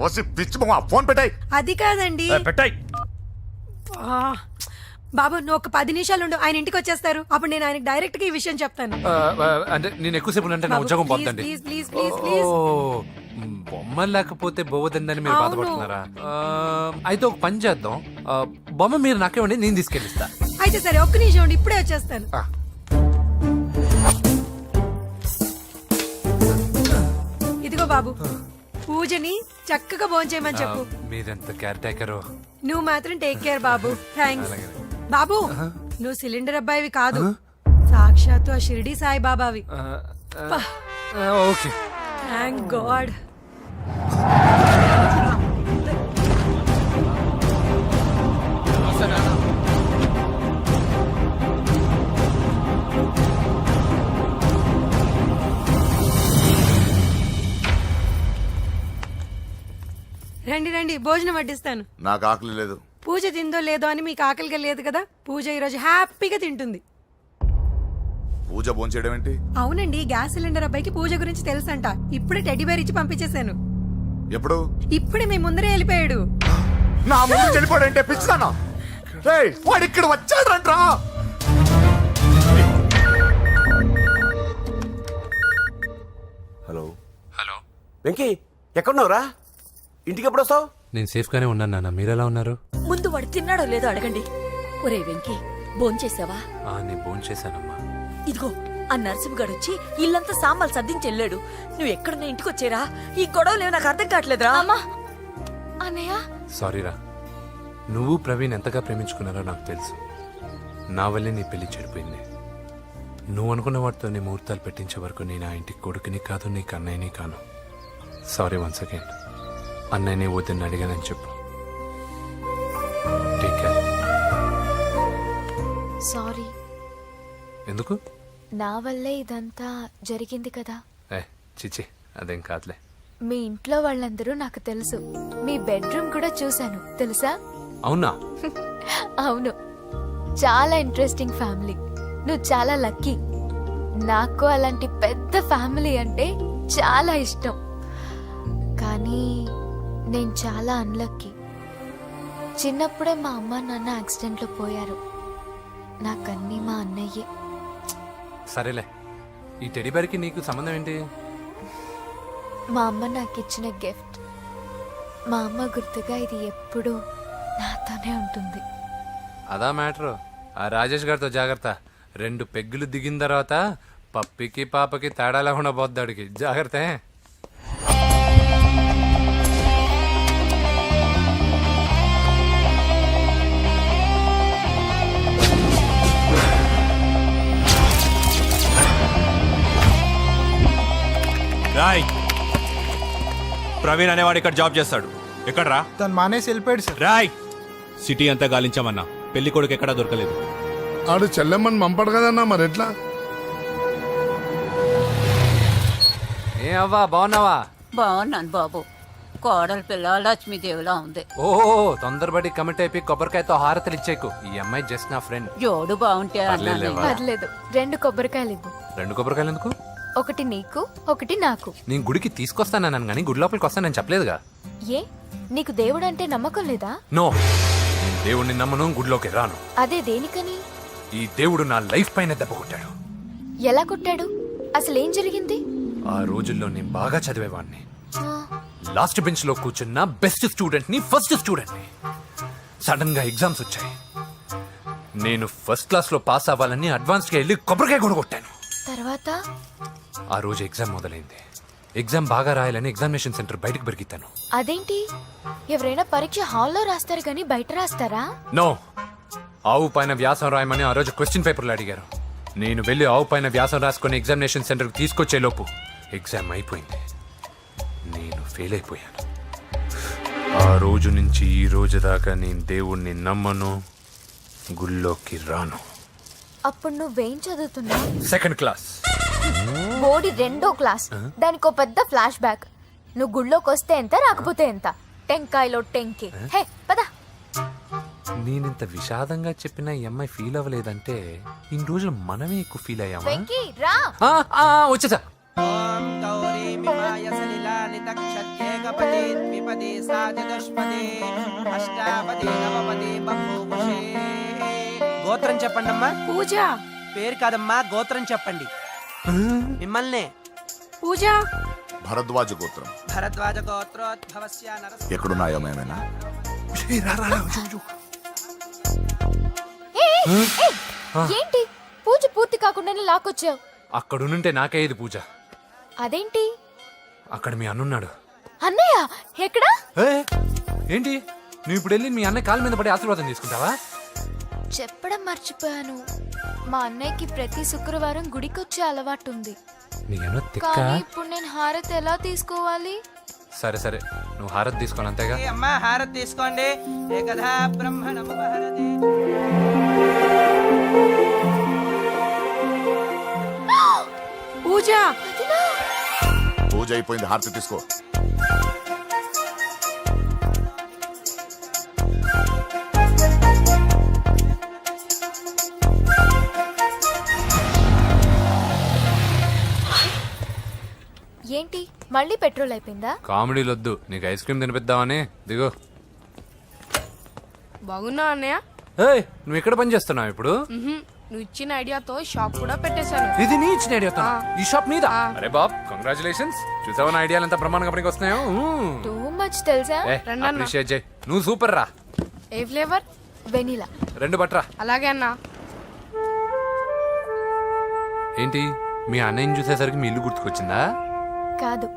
ఓసి పిచ్చి బొమ్మ, ఫోన్ పెట్టాయి. అది కాదండి. పెట్టాయి. ఆ, బాబు నువ్వు ఒక 10 నిమిషాలు ఉండు, ఆయన ఇంటికి వచ్చేస్తారు. అప్పుడు నేను ఆయనకి డైరెక్ట్ గా ఈ విషయం చెప్తాను. అంటే నేను ఎక్కువసేపు అంటే నా బాబు, ఉద్యోగం ప్లీజ్, పోతండి. Please, please, please, please. బొమ్మ లేకపోతే బోవదందని మీరు బాధపడుతున్నారా? అయితే ఒక పని చేద్దాం. బొమ్మ మీరు నాకేమండి, నేను తీసుకెళ్ళిస్తా. అయితే సరే, ఒక్క నిమిషం ఉండి ఇప్పుడే వచ్చేస్తాను. బాబు పూజని చక్కగా భోంచేయమని చెప్పు. మీరెంత కేర్ టేకరో. నువ్వు మాత్రం టేక్ కేర్ బాబు. థ్యాంక్స్ బాబు. నువ్వు సిలిండర్ అబ్బాయివి కాదు, సాక్షాత్తు ఆ షిరిడి సాయి బాబావి. ఓకే. Thank god. రండి రండి, భోజనం వడ్డిస్తాను. నాకు ఆకలి లేదు. పూజ తిందో లేదో అని మీకు ఆకలిగా లేదు కదా, పూజ ఈరోజు హ్యాపీగా తింటుంది. పూజ భోంచేయడం ఏంటి? అవునండి, గ్యాస్ సిలిండర్ అబ్బాయికి పూజ గురించి తెలుసంట. ఇప్పుడే టెడ్డీ బేర్ ఇచ్చి పంపించేశాను. ఎప్పుడు? ఇప్పుడే మీ ముందరే వెళ్ళిపోయాడు. నా ముందు చెడిపోడంటే పిచ్చానా? వాడు ఇక్కడ వచ్చాడంట్రా. హలో హలో వెంకీ, ఎక్కడున్నావురా? ఇంటికి ఎప్పుడు వస్తావు? నేను సేఫ్ గానే ఉన్నాను నాన్న. మీరెలా ఉన్నారు? ముందు వాడు తిన్నాడో లేదో అడగండి. ఒరే వెంకీ, భోంచేసావా? నేను ఫోన్ చేశానమ్మా. ఇదిగో ఆ నరసింహగాడు వచ్చి ఇల్లంతా సామాన్లు సర్దించి వెళ్ళాడు. నువ్వు ఎక్కడున్నా ఇంటికి వచ్చేరా. ఈ గొడవలేవు నాకు అర్థం కావట్లేదురా. అమ్మా అన్నయ్య, సారీరా. నువ్వు ప్రవీణ్ ఎంతగా ప్రేమించుకున్నారో నాకు తెలుసు. నా వల్లే నీ పెళ్లి చెడిపోయింది. నువ్వు అనుకున్న వాటితో నీ ముహూర్తాలు పెట్టించే వరకు నేను ఆ ఇంటికి కొడుకుని కాదు, నీకు అన్నయ్యని కాను. Sorry once again. అన్నయ్యని వద్దని అడిగానని చెప్పు. Take care. సారీ. ఎందుకు? నా వల్లే ఇదంతా జరిగింది కదా. చిచి, అదేం కాదులే. మీ ఇంట్లో వాళ్ళందరూ నాకు తెలుసు. మీ బెడ్రూమ్ కూడా చూశాను, తెలుసా? అవునా? అవును, చాలా ఇంట్రెస్టింగ్ ఫ్యామిలీ. నువ్వు చాలా లక్కీ. నాకు అలాంటి పెద్ద ఫ్యామిలీ అంటే చాలా ఇష్టం. కానీ నేను చాలా అన్లక్కీ. చిన్నప్పుడే మా అమ్మ నాన్న యాక్సిడెంట్లో పోయారు. నాకన్నీ మా అన్నయ్యే. సరేలే, ఈ టెడీబేర్కి నీకు సంబంధం ఏంటి? మా అమ్మ నాకు ఇచ్చిన గిఫ్ట్. మా అమ్మ గుర్తుగా ఇది ఎప్పుడూ నాతోనే ఉంటుంది. అదా మ్యాటరు. ఆ రాజేష్ గారితో జాగ్రత్త. 2 పెగ్గులు దిగిన తర్వాత పప్పికి పాపకి తేడా లేకుండా పోద్దాడికి. జాగ్రత్త. రాయ్, ప్రవీణ్ అనేవాడు ఇక్కడ జాబ్ చేస్తాడు. ఎక్కడ్రా? తను మానేసి వెళ్ళిపోయాడు సార్. రాయ్, సిటీ అంతా గాలించామన్నా, పెళ్లి కొడుకు ఎక్కడా దొరకలేదు. ఆడు చెల్లెమ్మని పంపడు కదన్నా, మరి ఎట్లా? ఏ అవ్వా, బాగున్నావా? బాగున్నాను బాబు. కోడలి పిల్ల లక్ష్మీదేవిలా ఉంది. ఓ తొందరపడి కమిట్ అయిపోయి కొబ్బరికాయతో హారతలు ఇచ్చేకు. ఈ అమ్మాయి జస్ట్ నా ఫ్రెండ్. జోడు బాగుంటే పర్లేదు, 2 కొబ్బరికాయలు ఇవ్వు. 2 కొబ్బరికాయలు ఎందుకు? ఒకటి నీకు, ఒకటి నాకు. నేను గుడికి తీసుకొస్తానన్నాను కానీ గుడి లోపలికి వస్తానని చెప్పలేదుగా. ఏ, నీకు దేవుడు అంటే నమ్మకం లేదా? నో, నేను దేవుడిని నమ్మను, గుడిలోకి రాను. అదే దేనికని? ఈ దేవుడు నా లైఫ్ పైన దెబ్బ కొట్టాడు. ఎలా కొట్టాడు? అసలేం జరిగింది? ఆ రోజుల్లో నేను బాగా చదివేవాడిని. ఆ, లాస్ట్ బెంచ్ లో కూర్చున్న బెస్ట్ స్టూడెంట్ ని, ఫస్ట్ స్టూడెంట్ ని. సడన్ గా ఎగ్జామ్స్ వచ్చాయి. నేను ఫస్ట్ క్లాస్ లో పాస్ అవ్వాలని అడ్వాన్స్ గా వెళ్ళి కొబ్బరికాయ కూడా కొట్టాను. తర్వాత? ఆ రోజు ఎగ్జామ్ మొదలైంది. ఎగ్జామ్ బాగా రాయాలని ఎగ్జామినేషన్ సెంటర్ బయటకు పెరిగితాను. అదేంటి, ఎవరైనా పరీక్ష హాల్లో రాస్తారు కానీ బయట రాస్తారా? నో, ఆవు పైన వ్యాసం రాయమని ఆ రోజు క్వశ్చన్ పేపర్లు అడిగారు. నేను వెళ్ళి ఆవు పైన వ్యాసం రాసుకొని ఎగ్జామినేషన్ సెంటర్కి తీసుకొచ్చే లోపు ఎగ్జామ్ అయిపోయింది. నేను ఫెయిల్ అయిపోయాను. ఆ రోజు నుంచి ఈ రోజు దాకా నేను దేవుణ్ణి నమ్మను, గుళ్ళోకి రాను. అప్పుడు నువ్వేం చదువుతున్నావు? 2nd class. బోడి 2వ క్లాస్. దానికో పెద్ద ఫ్లాష్ బ్యాక్. నువ్వు గుళ్ళోకి వస్తే ఎంత, రాకపోతే ఎంత. టెంకాయలో టెంకి. హే పద. నేనింత విషాదంగా చెప్పిన ఈ అమ్మాయి ఫీల్ అవ్వలేదంటే ఇన్ని రోజులు మనమే ఎక్కువ ఫీల్ అయ్యామా? వెంకీ రా. వచ్చేసా. గోత్రం చెప్పండి అమ్మా. పూజ. పేరు కాదమ్మా, గోత్రం చెప్పండి. మిమ్మల్నే. పూజ. భరద్వాజ గోత్రం. భరద్వాజ గోత్రోద్భవస్య నరసింహ. ఎక్కడున్నాయో మేమేనా? ఏంటి పూజ పూర్తి కాకుండానే లాక్కొచ్చావు? అక్కడుంటే నాకే ఇది పూజ. అదేంటి? అక్కడ మీ అన్నున్నాడు. అన్నయ్య ఎక్కడా? ఏంటి నువ్వు ఇప్పుడు వెళ్ళి మీ అన్నయ్య కాళ్ళ మీద పడి ఆశీర్వాదం తీసుకుంటావా? చెప్పడం మర్చిపోయాను. మా అన్నయ్యకి ప్రతి శుక్రవారం గుడికొచ్చే అలవాటు ఉంది. నీకేమో తిక్క. కానీ ఇప్పుడు నేను హారతి ఎలా తీసుకోవాలి? సరే సరే నువ్వు హారతి తీసుకోవాలి అంతేగా. అమ్మా హారతి తీసుకోండి. ఏకదా బ్రహ్మణము హారతి. పూజ పూజ అయిపోయింది, హారతి తీసుకో. ఏంటి మళ్ళీ పెట్రోల్ అయిపోయిందా? కామెడీలు వద్దు, నీకు ఐస్ క్రీమ్ తినిపిద్దామని. దిగో. బాగున్నా అన్నయ్య? ఏయ్ నువ్వు ఎక్కడ పని చేస్తున్నావు ఇప్పుడు? నువ్వు ఇచ్చిన ఐడియాతో షాప్ కూడా పెట్టేశాను. ఇది నీ ఇచ్చిన ఐడియా ఈ షాప్ మీద? అరే బాబ్ కంగ్రాచులేషన్స్. చూసావా నా ఐడియాలు ఎంత బ్రహ్మాండంగా పనికి వస్తున్నాయో. టూ మచ్ తెలుసా? అప్రిషియేట్ చేయి. నువ్వు సూపర్ రా. ఏ ఫ్లేవర్? వెనిలా. 2 బట్రా. అలాగే అన్నా. ఏంటి మీ అన్నయ్యని చూసేసరికి మీ ఇల్లు గుర్తుకొచ్చిందా? కాదు,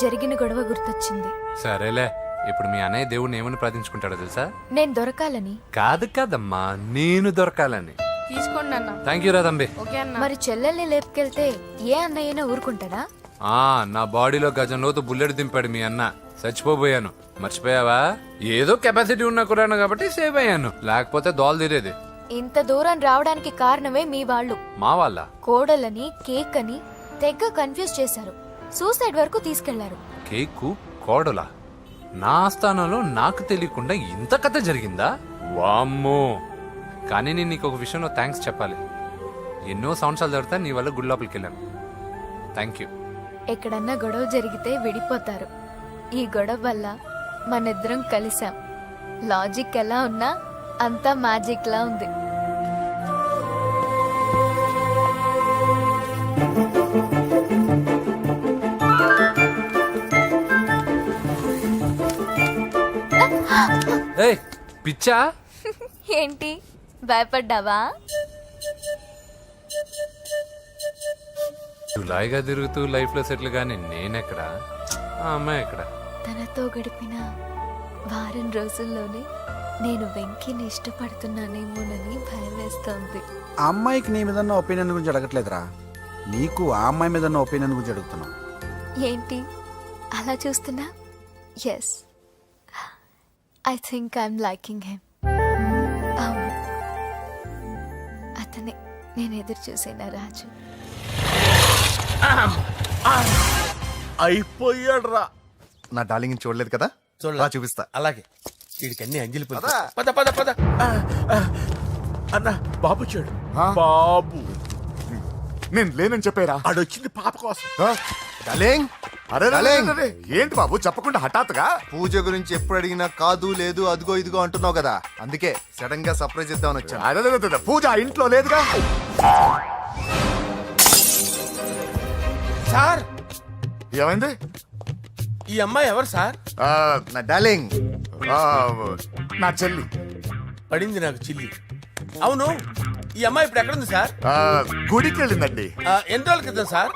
జరిగిన గొడవ గుర్తొచ్చింది. సరేలే, ఇప్పుడు మీ అన్నయ్య దేవుడిని ఏమని ప్రార్థించుకుంటాడో తెలుసా? నేను దొరకాలని. కాదు కాదమ్మా, నేను దొరకాలని. తీసుకోండి అన్న. థ్యాంక్ యూ రా తంబి. ఓకే అన్న. మరి చెల్లెల్ని లేపుకెళ్తే ఏ అన్నయ్యనా ఊరుకుంటాడా? నా బాడీలో గజం లోతు బుల్లెట్ దింపాడు మీ అన్న. చచ్చిపోబోయాను. మర్చిపోయావా? ఏదో కెపాసిటీ ఉన్న కురాను కాబట్టి సేవ్ అయ్యాను, లేకపోతే దోలు తీరేది. ఇంత దూరం రావడానికి కారణమే మీ వాళ్ళు. మా వాళ్ళ కోడలని కేక్ అని తెగ కన్ఫ్యూజ్ చేశారు. సూసైడ్ వరకు తీసుకెళ్లారు. కేకు కోడలా? నా స్థానంలో నాకు తెలియకుండా ఇంత కథ జరిగిందా? వామ్మో. కానీ నేను నీకు ఒక విషయంలో థ్యాంక్స్ చెప్పాలి. ఎన్నో సంవత్సరాలు తర్వాత నీ వల్ల గుడి లోపలికి వెళ్ళాను. Thank you. ఎక్కడన్నా గొడవ జరిగితే విడిపోతారు. ఈ గొడవ వల్ల మనిద్దరం కలిసాం. లాజిక్ ఎలా ఉన్నా అంతా మ్యాజిక్ లా ఉంది. ఏయ్ పిచ్చా? ఏంటి భయపడ్డావా? జులాయిగా తిరుగుతూ లైఫ్ లో సెటిల్ గాని నేనెక్కడా, ఆ అమ్మాయి ఎక్కడ? తనతో గడిపిన వారం రోజుల్లోనే నేను వెంకీని ఇష్టపడుతున్నానేమోనని భయం వేస్తోంది. ఆ అమ్మాయికి నీ మీద ఉన్న ఒపీనియన్ గురించి అడగట్లేదురా, నీకు ఆ అమ్మాయి మీద ఉన్న ఒపీనియన్ గురించి అడుగుతున్నావు. ఏంటి అలా చూస్తున్నా? Yes, I think I'm liking him. అవును, అతనే నేను ఎదురు చూసిన రాజు. అయిపోయాడు రా. నా డార్లింగ్ చూడలేదు కదా, చూడలే. రా చూపిస్తా. అలాగే వీడికి అన్ని అంజలి పూలు. పద పద పద. అన్న బాబు చూడు. బాబు నేను లేనని చెప్పారా? ఆడొచ్చింది పాప కోసం. డార్లింగ్, అరే రే, రే, డార్లింగ్. రే, రే. ఏంటి బాబు చెప్పకుండా హఠాత్తుగా? పూజ గురించి ఎప్పుడు అడిగినా కాదు లేదు అదిగో ఇదిగో అంటున్నావు కదా, అందుకే సడన్ గా సర్ప్రైజ్ ఇద్దామని వచ్చాను. అరే, రే, రే, రే, పూజ ఆ ఇంట్లో లేదుగా. సార్ ఏమైంది? ఈ అమ్మాయి ఎవరు సార్? ఆ, నా డార్లింగ్, ఆ, నా చెల్లి. పడింది నాకు చిల్లి. అవును, ఈ అమ్మాయి ఇప్పుడు ఎక్కడుంది సార్? ఆ, గుడికి వెళ్ళిందండి. ఎన్ని రోజుల క్రితం సార్?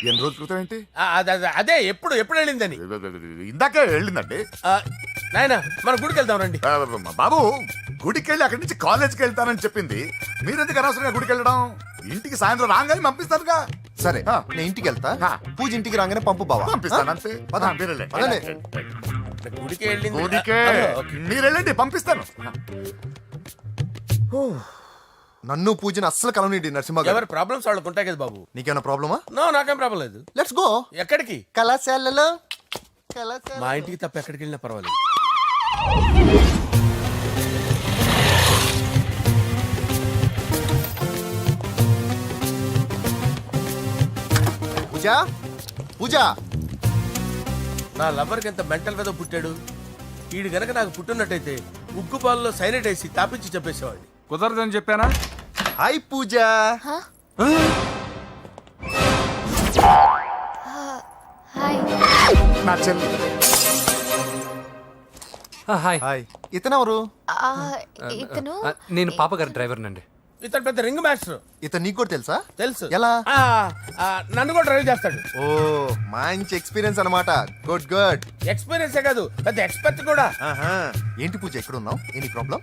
ఎన్ని రోజుల క్రితం ఏంటి? అదే ఎప్పుడు ఎప్పుడు వెళ్ళిందని. ఇందాకే వెళ్ళిందండి. నాయన మన గుడికి వెళ్దాం రండి. ఆ, బాబు గుడికి వెళ్ళి అక్కడి నుంచి కాలేజ్కి వెళ్తానని చెప్పింది. మీరెందుకు అనవసరంగా గుడికి వెళ్ళడం? ఇంటికి సాయంత్రం రాగానే పంపిస్తానుగా. సరే ఆ. నేను ఇంటికి వెళ్తా, ఆ. పూజ ఇంటికి రాగానే పంపు బావా. పంపిస్తాను అంతే. పద. ఆ, మీరు వెళ్ళండి. పదండి. గుడికి వెళ్ళింది. గుడికే ఓకే. మీరు వెళ్ళండి, పంపిస్తాను. నన్ను పూజని అస్సలు కలవనీయండి నరసింహ గారు. ఎవరి ప్రాబ్లమ్స్ వాళ్ళకు ఉంటాయి కదా బాబు. నీకేమైనా ప్రాబ్లమా? నో, నాకేం ప్రాబ్లం లేదు. Let's go. ఎక్కడికి? కళాశాలలో మా ఇంటికి తప్ప ఎక్కడికి వెళ్ళినా పర్వాలేదు. పూజ, పూజ. నా లవర్కి ఎంత మెంటల్ మీద పుట్టాడు. వీడు గనక నాకు పుట్టినట్టయితే ఉగ్గు పాలలో సైనట్ వేసి తాపించి చెప్పేసేవాడిని. కుదరదని చెప్పానా? హాయ్ పూజ. హాయ్. నా చెల్లి. హాయ్. హాయ్. ఇతనెవరు? ఇతను నేను పాప గారి డ్రైవర్ నండి. ఇతను పెద్ద రింగ్ మాస్టర్. ఇతను నీకు కూడా తెలుసా? తెలుసు. ఎలా? నన్ను కూడా డ్రైవ్ చేస్తాడు. ఓ మంచి ఎక్స్పీరియన్స్ అన్నమాట. Good good. ఎక్స్పీరియన్సే కాదు, పెద్ద ఎక్స్పర్ట్ కూడా. ఏంటి పూజ ఎక్కడ ఉన్నావు? Any problem?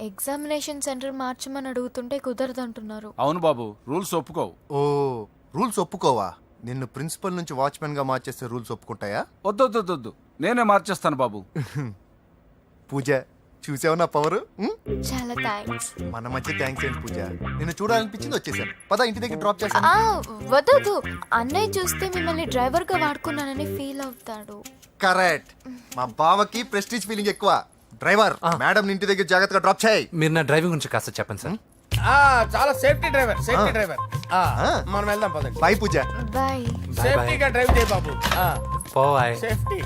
ఎగ్జామినేషన్ సెంటర్ మార్చమని అడుగుతుంటే కుదరదంటున్నారు. అవును బాబు, రూల్స్ ఒప్పుకోవు. ఓ రూల్స్ ఒప్పుకోవా? నిన్ను ప్రిన్సిపల్ నుంచి వాచ్మెన్ గా మార్చేస్తే రూల్స్ ఒప్పుకుంటాయా? వద్దు, నేనే మార్చేస్తాను బాబు. పూజ చూసావు నా పవర్? చాలా థ్యాంక్స్. మన మధ్య థ్యాంక్స్ ఏంటి పూజ? నిన్ను చూడాలనిపించింది వచ్చేసాను. పద ఇంటి దగ్గర డ్రాప్ చేశాను. వద్దు, అన్నయ్య చూస్తే మిమ్మల్ని డ్రైవర్ గా వాడుకున్నానని ఫీల్ అవుతాడు. కరెక్ట్. మా బావకి ప్రెస్టీజ్ ఫీలింగ్ ఎక్కువ. డ్రైవర్ మేడం ఇంటి దగ్గర జాగ్రత్తగా డ్రాప్ చేయి. మీరు నా డ్రైవింగ్ గురించి కాస్త చెప్పండి సార్. చాలా సేఫ్టీ డ్రైవర్. మనం వెళ్దాం పదండి. బాయ్ పూజ. బాయ్. సేఫ్టీగా డ్రైవ్ చేయి బాబు. పోవాయ్. సేఫ్టీ.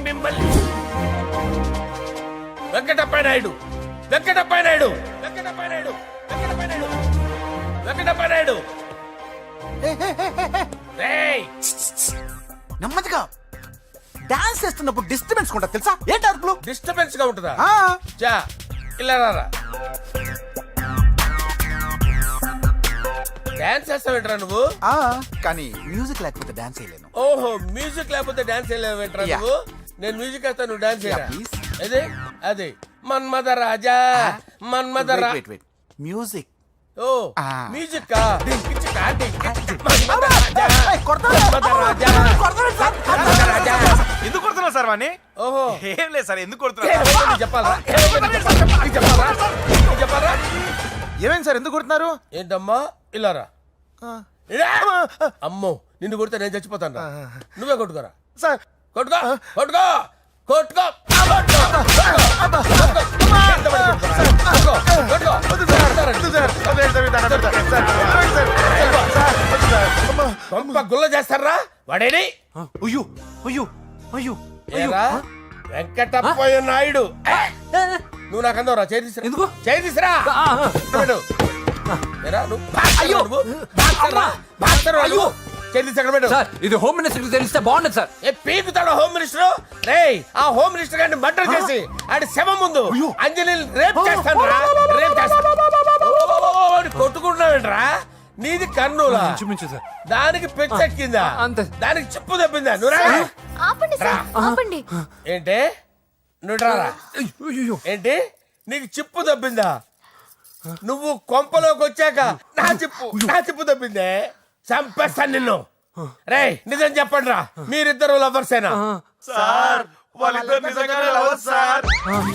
మిమ్మల్ని వెంకటప్ప నాయుడు. నెమ్మదిగా డాన్స్ చేస్తున్నప్పుడు డిస్టర్బెన్స్ కొంటా తెలుసా? ఏంటి అరుపులు? డిస్టర్బెన్స్ గా ఉంటుందా? చా ఇలా రారా. డాన్స్ చేస్తావేంట్రా నువ్వు? కానీ మ్యూజిక్ లేకపోతే డాన్స్ చేయలేను. ఓహో, మ్యూజిక్ లేకపోతే డాన్స్ చేయలేవేంట్రా నువ్వు? నేను మ్యూజిక్ వేస్తా, నువ్వు డాన్స్ చేయరా? అదే మన్మద రాజా. మ్యూజిక్. ఓ మ్యూజిక్ కా? మన్మద రాజా. ఎందుకు కొడుతున్నావు సార్ వాణ్ణి? ఓహో, ఏం లేదు సార్, ఎందుకు కొడుతున్నారు? చెప్పాలా? ఏమైంది సార్, ఎందుకు కొడుతున్నారు? ఏంటమ్మా ఇలారా. అమ్మో, నిన్ను కొడితే నేను చచ్చిపోతాను. నువ్వే కొట్టుకోరా సార్. కొట్టుకో. గుల్ల చేస్తారా వాడేని? వెంకటప్పయ్య నాయుడు. నువ్వు నాకు అందవరా? చేతిసిరా. ఇది హోమ్ మినిస్టర్ తెలిస్తే బాగుండదు సార్. పీకుతాడు home minister. రేయ్, ఆ హోమ్ మినిస్టర్ గారిని మర్డర్ చేసి ఆడి శవం ముందు అంజలి రేప్ చేస్తాను. కొట్టుకుంటున్నావేంట్రా? నీది కర్నూలా? దానికి పెచ్చెక్కిందా? దానికి చెప్పు తప్పిందా? ఆపండి. ఏంటి నువ్వు రారా? ఏంటి నీకు చిప్పు తప్పిందా? నువ్వు కొంపలోకి వచ్చాక నా చిప్పు తప్పిందే. చంపేస్తాను నిన్ను. రేయ్, నిజం చెప్పండి రా, మీరిద్దరు లవర్సేనా?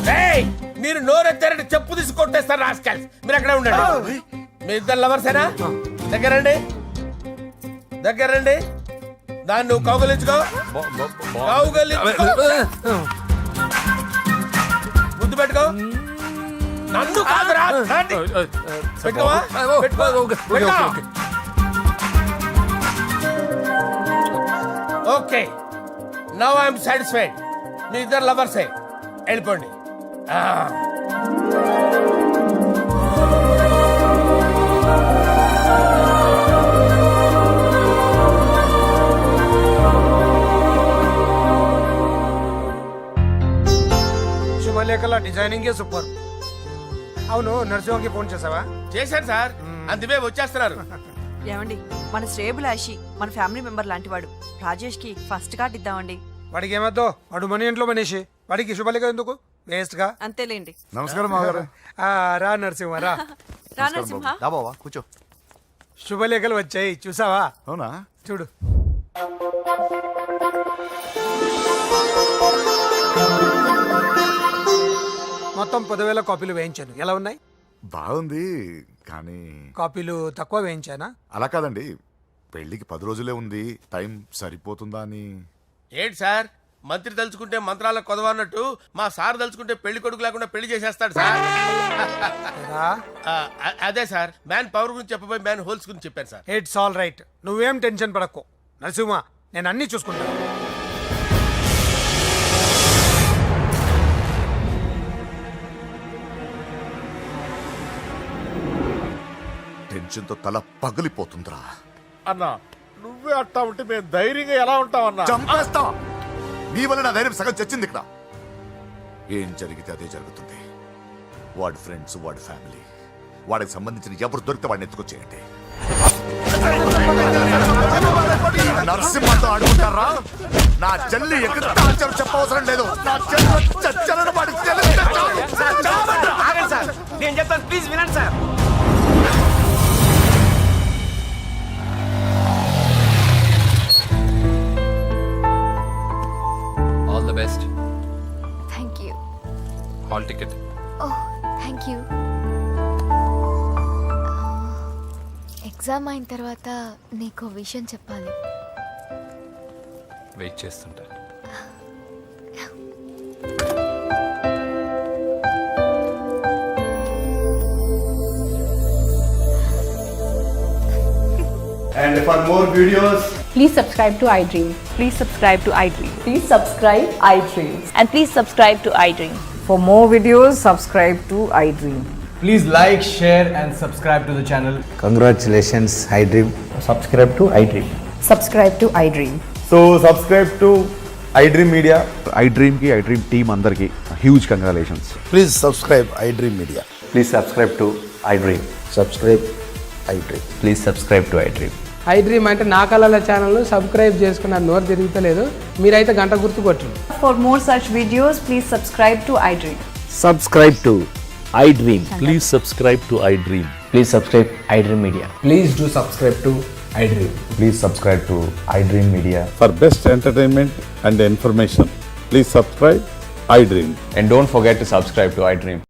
రేయ్, మీరు నోరెత్తారంటే చెప్పు తీసి కొట్టేస్తారు రాస్కల్స్. మీరు అక్కడే ఉండండి. మీ ఇద్దరు లవర్సేనా? దగ్గరండి. దాన్ని నువ్వు కౌగలించుకో. ముద్దు పెట్టుకో. నన్ను కాదురా. పెట్టుకోవా? Okay, now I'm satisfied. మీ ఇద్దరు లవర్సే, వెళ్ళిపోండి. శుభలేఖల డిజైనింగే సూపర్. అవును, నరసింహకి ఫోన్ చేసావా? చేశాను సార్, అందుకే వచ్చేస్తున్నారు. ఏమండి, మన శ్రేయబులాషి మన ఫ్యామిలీ మెంబర్ లాంటి వాడు. రాజేష్ కి ఫస్ట్ కార్డ్ ఇద్దామండి. వాడికి ఏమద్దో, వాడు మన ఇంట్లో మనిషి. వాడికి శుభలేఖ ఎందుకు? వేస్ట్ గా. అంతేలేండి. నమస్కారం మామగారు. రా నరసింహ రా. నరసింహ, బావా కూర్చో. శుభలేఖలు వచ్చాయి, చూసావా? అవునా? చూడు. మొత్తం 10,000 కాపీలు వేయించాను. ఎలా ఉన్నాయి? బాగుంది, కానీ కాపీలు తక్కువ వేయించానా? అలా కాదండి, పెళ్లికి 10 రోజులే ఉంది, టైం సరిపోతుందా అని. ఏంటి సార్, మంత్రి తలుచుకుంటే మంత్రాలకు కొదవన్నట్టు మా సార్ తలుచుకుంటే పెళ్లి కొడుకు లేకుండా పెళ్లి చేసేస్తాడు సార్. అదే సార్, మ్యాన్ పవర్ గురించి చెప్పబోయి మ్యాన్ హోల్స్ గురించి చెప్పాను సార్. ఇట్స్ ఆల్ రైట్, నువ్వేం టెన్షన్ పడకు నరసింహ, నేను అన్ని చూసుకుంటాను. టెన్షన్తో తల పగిలిపోతుందిరా. అన్నా, నువ్వే అట్టా ఉంటే మేము ధైర్యంగా ఎలా ఉంటామన్నా? చంపేస్తా. నీ వల్ల నా ధైర్యం సగం చచ్చింది ఇక్కడ. ఏం జరిగితే అదే జరుగుతుంది. వాడి ఫ్రెండ్స్, వాడి ఫ్యామిలీ, వాడికి సంబంధించిన ఎవరు దొరికితే వాడిని ఎత్తుకొచ్చేయండి. నరసింహతో ఆడుకుంటారా? నా చెల్లి ఎక్కడ దాచారో చెప్పవసరం లేదు. నా చెల్లి చచ్చాలని వాడికి తెలిస్తే చాలు. ఆగండి సార్, నేను చెప్తాను, ప్లీజ్ వినండి sir. All the best. Thank you. Hall ticket. Oh thank you. Exam అయిన తర్వాత నీకు విషయం చెప్పాలి. వెయిట్ చేస్తుంటా. And for more videos, Please subscribe to iDream. Please subscribe to iDream. Please subscribe iDream. And please subscribe to iDream. For more videos, subscribe to iDream. Please like, share and subscribe to the channel. Congratulations iDream. Subscribe to iDream. Subscribe to iDream. So subscribe to iDream Media. iDream ki iDream team andarki huge congratulations. Please subscribe iDream media. Please subscribe to iDream. Subscribe iDream. Please subscribe to iDream. iDream అంటే నా కళల channel subscribe చేసుకున్న నోరు తిరుగుతలేదు. మీరైతే గంట గుర్తు కొట్టండి. For more such videos, please subscribe to iDream. Subscribe to iDream. Please subscribe to iDream. Please subscribe iDream media. Please do subscribe to iDream. Please subscribe to iDream Media. For best entertainment and information, please subscribe iDream. And don't forget to subscribe to iDream.